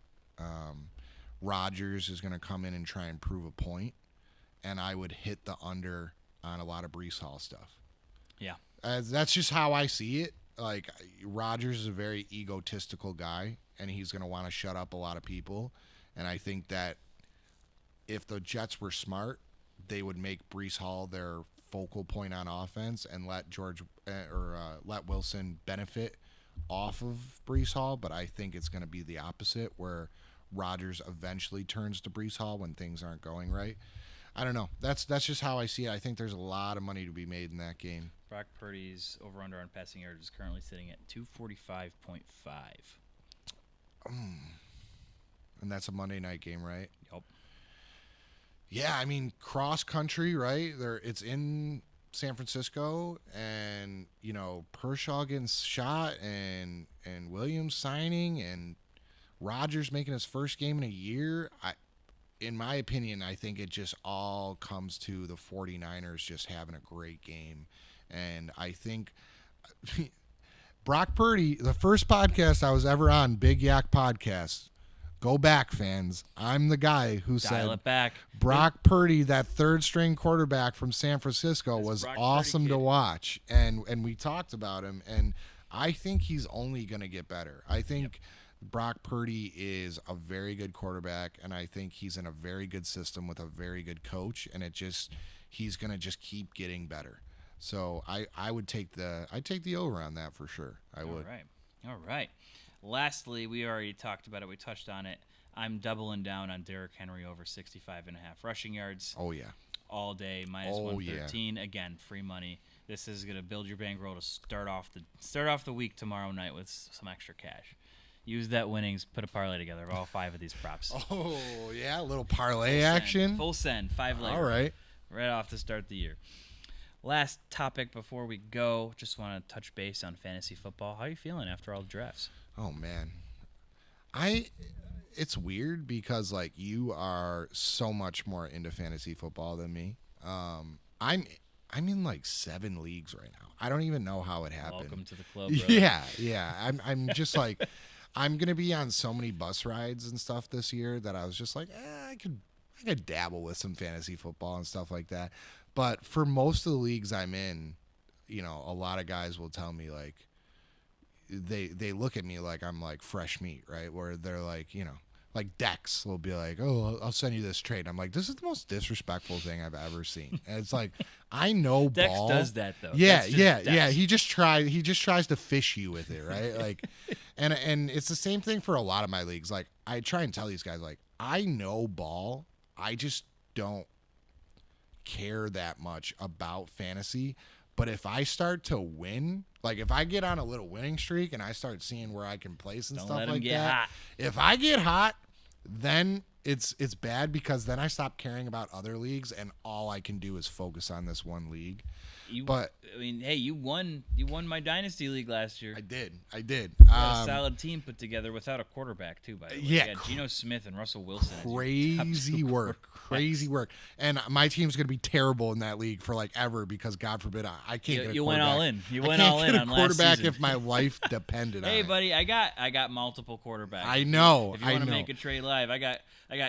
Speaker 3: Rodgers is going to come in and try and prove a point. And I would hit the under on a lot of Breece Hall stuff.
Speaker 2: Yeah.
Speaker 3: That's just how I see it. Like, Rodgers is a very egotistical guy, and he's going to want to shut up a lot of people. And I think that if the Jets were smart, they would make Breece Hall their focal point on offense and let let Wilson benefit off of Breece Hall. But I think it's going to be the opposite, where Rodgers eventually turns to Breece Hall when things aren't going right. I don't know. That's just how I see it. I think there's a lot of money to be made in that game.
Speaker 2: Brock Purdy's over-under on passing yards is currently sitting at 245.5.
Speaker 3: And that's a Monday night game, right?
Speaker 2: Yep.
Speaker 3: Yeah, I mean, cross country, right? It's in San Francisco, and Pershaw getting shot, and Williams signing, and Rodgers making his first game in a year. In my opinion, I think it just all comes to the 49ers just having a great game. And I think Brock Purdy, the first podcast I was ever on, Big Yac Podcast. Go back, fans. I'm the guy who
Speaker 2: Dial it back.
Speaker 3: Brock Purdy, that third-string quarterback from San Francisco, was
Speaker 2: Brock
Speaker 3: awesome
Speaker 2: Purdy
Speaker 3: to
Speaker 2: kid.
Speaker 3: watch. And we talked about him, and I think he's only going to get better. I think Brock Purdy is a very good quarterback, and I think he's in a very good system with a very good coach, and he's going to just keep getting better. So I would take the over on that for sure. I would.
Speaker 2: All right. Lastly, we already talked about it. We touched on it. I'm doubling down on Derrick Henry over 65.5 rushing yards.
Speaker 3: Oh yeah.
Speaker 2: All day minus 113. Again, free money. This is going to build your bankroll to start off the week tomorrow night with some extra cash. Use that winnings, put a parlay together of all 5 of these props.
Speaker 3: Oh yeah, a little parlay action.
Speaker 2: Full send, 5 leg.
Speaker 3: All right.
Speaker 2: Right off to start the year. Last topic before we go, just want to touch base on fantasy football. How are you feeling after all the drafts?
Speaker 3: Oh man, it's weird because like you are so much more into fantasy football than me. I'm in like 7 leagues right now. I don't even know how it happened.
Speaker 2: Welcome to the club, brother.
Speaker 3: Yeah. I'm just like I'm gonna be on so many bus rides and stuff this year that I was just like, I could dabble with some fantasy football and stuff like that. But for most of the leagues I'm in, a lot of guys will tell me like they look at me like I'm like fresh meat, right? Where they're like, like Dex will be like, oh, I'll send you this trade. I'm like, this is the most disrespectful thing I've ever seen. And it's like, I know
Speaker 2: Dex
Speaker 3: ball.
Speaker 2: does that though.
Speaker 3: Yeah.
Speaker 2: Dex.
Speaker 3: He just tries to fish you with it, right? Like, and it's the same thing for a lot of my leagues. Like, I try and tell these guys, like, I know ball. I just don't care that much about fantasy. But if I start to win, like if I get on a little winning streak and I start seeing where I can place and
Speaker 2: Don't
Speaker 3: stuff
Speaker 2: let 'em
Speaker 3: like
Speaker 2: get
Speaker 3: that,
Speaker 2: hot.
Speaker 3: if I get hot, then it's bad because then I stop caring about other leagues and all I can do is focus on this one league.
Speaker 2: Hey, you won my dynasty league last year.
Speaker 3: I did.
Speaker 2: You had a solid team put together without a quarterback too. By the way,
Speaker 3: yeah,
Speaker 2: you got Geno Smith and Russell Wilson.
Speaker 3: Crazy work. And my team's gonna be terrible in that league for like ever because God forbid I can't get a
Speaker 2: You
Speaker 3: quarterback.
Speaker 2: went all in. You
Speaker 3: I
Speaker 2: went
Speaker 3: can't
Speaker 2: all
Speaker 3: get
Speaker 2: in
Speaker 3: a
Speaker 2: on last
Speaker 3: quarterback
Speaker 2: season.
Speaker 3: if my life depended on
Speaker 2: Hey,
Speaker 3: it.
Speaker 2: buddy, I got multiple quarterbacks.
Speaker 3: I know.
Speaker 2: If you
Speaker 3: I
Speaker 2: want to
Speaker 3: know.
Speaker 2: make a trade live, I got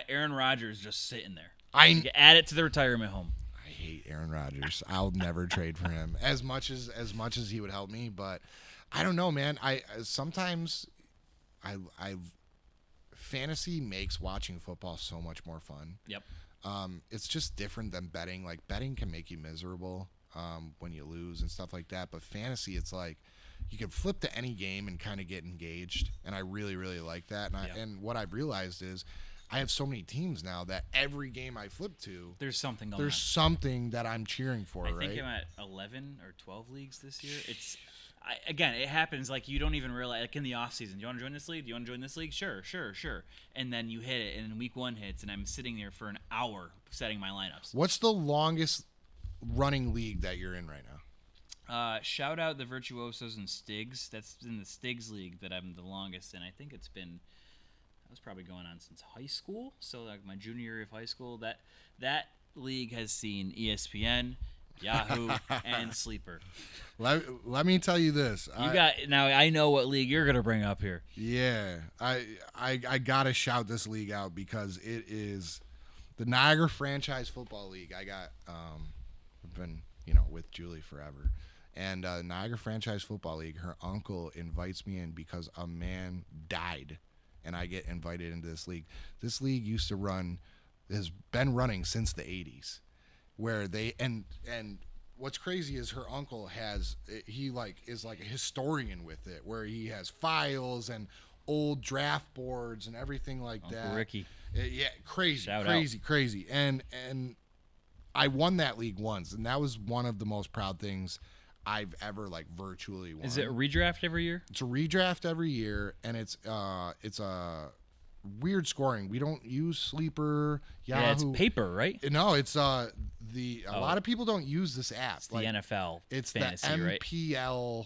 Speaker 2: Aaron Rodgers just sitting there.
Speaker 3: I
Speaker 2: Add it to the retirement home.
Speaker 3: hate Aaron Rodgers. I'll never trade for him as much as he would help me. But I don't know, man. I sometimes fantasy makes watching football so much more fun.
Speaker 2: Yep.
Speaker 3: It's just different than betting. Like betting can make you miserable when you lose and stuff like that. But fantasy, it's like you can flip to any game and kind of get engaged. And I really, really like that. And what I've realized is I have so many teams now that every game I flip to,
Speaker 2: There's something going
Speaker 3: there's
Speaker 2: on.
Speaker 3: something that I'm cheering for,
Speaker 2: I
Speaker 3: right?
Speaker 2: think I'm at 11 or 12 leagues this year. Again, it happens like you don't even realize, like in the off season. Do you want to join this league? Do you want to join this league? Sure. And then you hit it, and then week 1 hits, and I'm sitting there for an hour setting my lineups.
Speaker 3: What's the longest running league that you're in right now?
Speaker 2: Shout out the Virtuosos and Stigs. That's in the Stigs league that I'm the longest in. I think that was probably going on since high school. So like my junior year of high school. That league has seen ESPN, Yahoo, and Sleeper.
Speaker 3: Let me tell you this.
Speaker 2: Now I know what league you're gonna bring up here.
Speaker 3: Yeah, I gotta shout this league out because it is the Niagara Franchise Football League. I've been with Julie forever, and Niagara Franchise Football League. Her uncle invites me in because a man died, and I get invited into this league. This league has been running since the 80s, where they and what's crazy is her uncle is like a historian with it, where he has files and old draft boards and everything like
Speaker 2: Uncle
Speaker 3: that.
Speaker 2: Ricky.
Speaker 3: Yeah, crazy,
Speaker 2: Shout
Speaker 3: crazy. And I won that league once, and that was one of the most proud things I've ever like virtually won.
Speaker 2: Is it a redraft every year?
Speaker 3: It's a redraft every year, and it's a weird scoring. We don't use Sleeper, Yahoo.
Speaker 2: Yeah, it's paper, right?
Speaker 3: No, it's a lot of people don't use this app.
Speaker 2: It's the NFL
Speaker 3: It's
Speaker 2: fantasy,
Speaker 3: the
Speaker 2: right?
Speaker 3: MPL.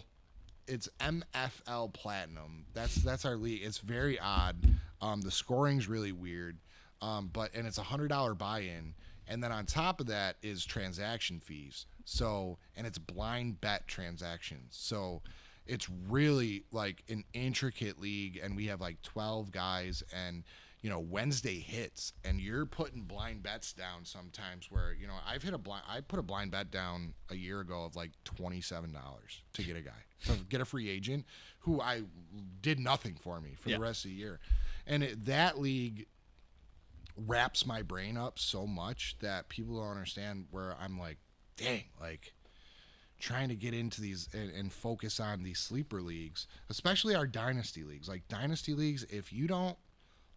Speaker 3: It's MFL Platinum. That's our league. It's very odd. The scoring's really weird. And it's $100 buy-in, and then on top of that is transaction fees. So, and it's blind bet transactions. So, it's really like an intricate league, and we have like 12 guys, and Wednesday hits, and you're putting blind bets down sometimes where I put a blind bet down a year ago of like $27 to get a guy, to get a free agent who I did nothing for me for the rest of the year. And that league wraps my brain up so much that people don't understand, where I'm like, dang, like trying to get into these and focus on these sleeper leagues, especially our dynasty leagues. Like dynasty leagues, if you don't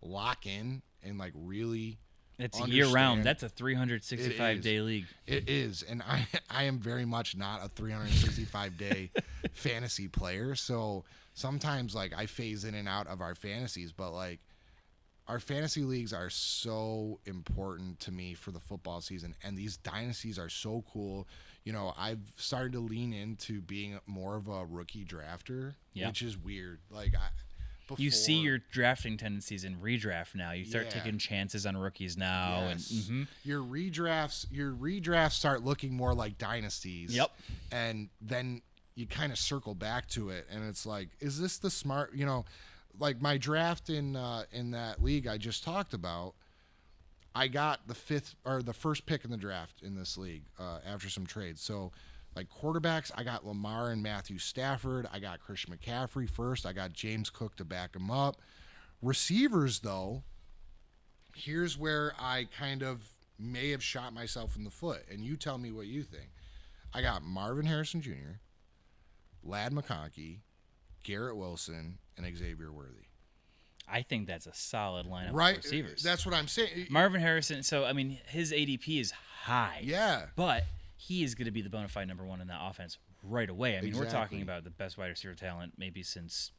Speaker 3: lock in and like really
Speaker 2: it's year round. That's a 365-day league.
Speaker 3: It is. And I am very much not a 365-day fantasy player. So sometimes like I phase in and out of our fantasies, but like our fantasy leagues are so important to me for the football season, and these dynasties are so cool. I've started to lean into being more of a rookie drafter, which is weird. Like
Speaker 2: you see your drafting tendencies in redraft now. You start taking chances on rookies now, and
Speaker 3: your redrafts start looking more like dynasties.
Speaker 2: Yep.
Speaker 3: And then you kind of circle back to it, and it's like, is this the smart? Like my draft in that league I just talked about, I got the first pick in the draft in this league after some trades. So, like quarterbacks, I got Lamar and Matthew Stafford. I got Christian McCaffrey first. I got James Cook to back him up. Receivers, though, here's where I kind of may have shot myself in the foot, and you tell me what you think. I got Marvin Harrison Jr., Ladd McConkey, Garrett Wilson, and Xavier Worthy.
Speaker 2: I think that's a solid lineup
Speaker 3: right?
Speaker 2: of receivers.
Speaker 3: That's what I'm saying.
Speaker 2: Marvin Harrison, so, I mean, his ADP is high.
Speaker 3: Yeah.
Speaker 2: But he is going to be the bona fide number one in that offense right away. I mean, we're talking about the best wide receiver talent maybe since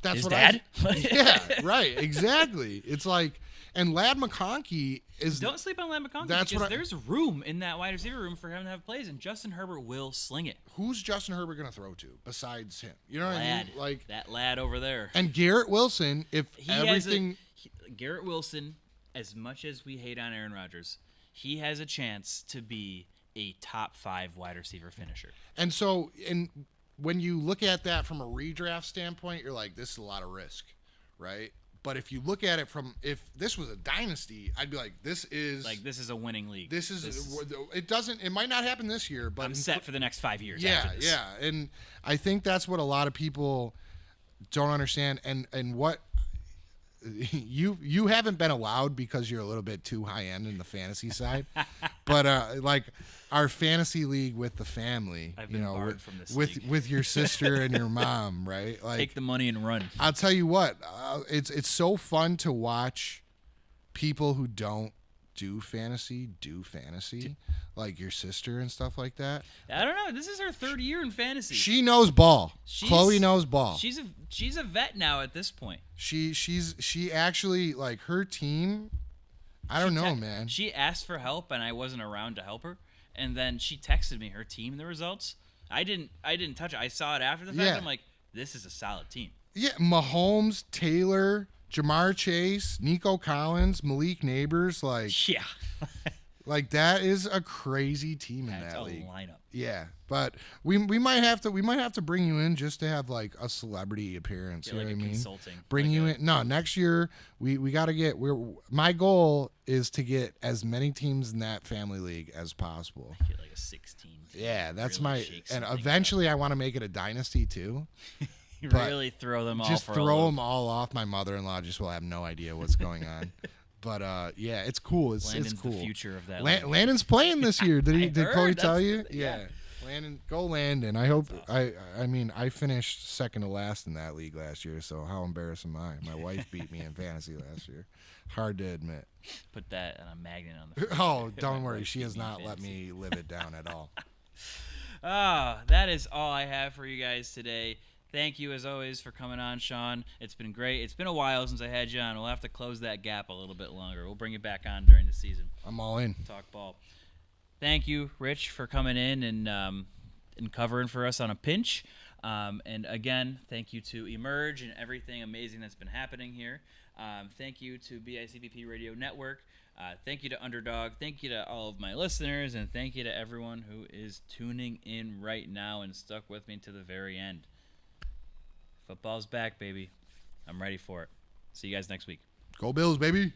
Speaker 2: his dad.
Speaker 3: Yeah, right, exactly. It's like, and Ladd McConkey is...
Speaker 2: Don't sleep on Ladd McConkey, because there's room in that wide receiver room for him to have plays, and Justin Herbert will sling it.
Speaker 3: Who's Justin Herbert going to throw to besides him? You know what I mean? Like
Speaker 2: that lad over there.
Speaker 3: And Garrett Wilson, if
Speaker 2: Garrett Wilson, as much as we hate on Aaron Rodgers, he has a chance to be a top 5 wide receiver finisher.
Speaker 3: And so, when you look at that from a redraft standpoint, you're like, this is a lot of risk, right? But if you look at it from, if this was a dynasty, I'd be like, this is
Speaker 2: a winning league.
Speaker 3: It might not happen this year, but
Speaker 2: I'm set for the next 5 years.
Speaker 3: Yeah,
Speaker 2: after this.
Speaker 3: yeah. And I think that's what a lot of people don't understand. And what you haven't been allowed because you're a little bit too high end in the fantasy side. But like our fantasy league with the family,
Speaker 2: I've been barred from this
Speaker 3: with your sister and your mom, right? Like,
Speaker 2: take the money and run.
Speaker 3: I'll tell you what, it's so fun to watch people who don't do fantasy, like your sister and stuff like that.
Speaker 2: I don't know. This is her third year in fantasy.
Speaker 3: She knows ball. Chloe knows ball.
Speaker 2: She's a vet now at this point.
Speaker 3: She actually, like, her team. I don't know, man.
Speaker 2: She asked for help and I wasn't around to help her, and then she texted me her team, the results. I didn't touch it. I saw it after the fact.
Speaker 3: Yeah.
Speaker 2: I'm like, this is a solid team.
Speaker 3: Yeah, Mahomes, Taylor, Jamar Chase, Nico Collins, Malik Neighbors, like,
Speaker 2: yeah.
Speaker 3: like that is a crazy team in that league.
Speaker 2: Lineup.
Speaker 3: Yeah, but we might have to bring you in just to have like a celebrity appearance. You know what I mean?
Speaker 2: Consulting.
Speaker 3: Bring you in. No, next year we got to get. My goal is to get as many teams in that family league as possible.
Speaker 2: Get like a 16.
Speaker 3: Yeah, that's
Speaker 2: really
Speaker 3: and eventually I want to make it a dynasty too.
Speaker 2: Really throw them all.
Speaker 3: Just throw them all off. My mother-in-law just will have no idea what's going on. But yeah, it's cool. It's
Speaker 2: Landon's
Speaker 3: cool.
Speaker 2: The future of that.
Speaker 3: Landon's playing this year. Did Chloe tell you?
Speaker 2: Yeah.
Speaker 3: Go Landon. I hope. I mean, I finished second to last in that league last year. So how embarrassed am I? My wife beat me in fantasy last year. Hard to admit.
Speaker 2: Put that on a magnet on the.
Speaker 3: Oh, don't worry. She has not let me live it down at all.
Speaker 2: That is all I have for you guys today. Thank you, as always, for coming on, Sean. It's been great. It's been a while since I had you on. We'll have to close that gap a little bit longer. We'll bring you back on during the season.
Speaker 3: I'm all in.
Speaker 2: Talk ball. Thank you, Rich, for coming in and covering for us on a pinch. And again, thank you to Emerge and everything amazing that's been happening here. Thank you to BICBP Radio Network. Thank you to Underdog. Thank you to all of my listeners. And thank you to everyone who is tuning in right now and stuck with me to the very end. Football's back, baby. I'm ready for it. See you guys next week.
Speaker 3: Go Bills, baby.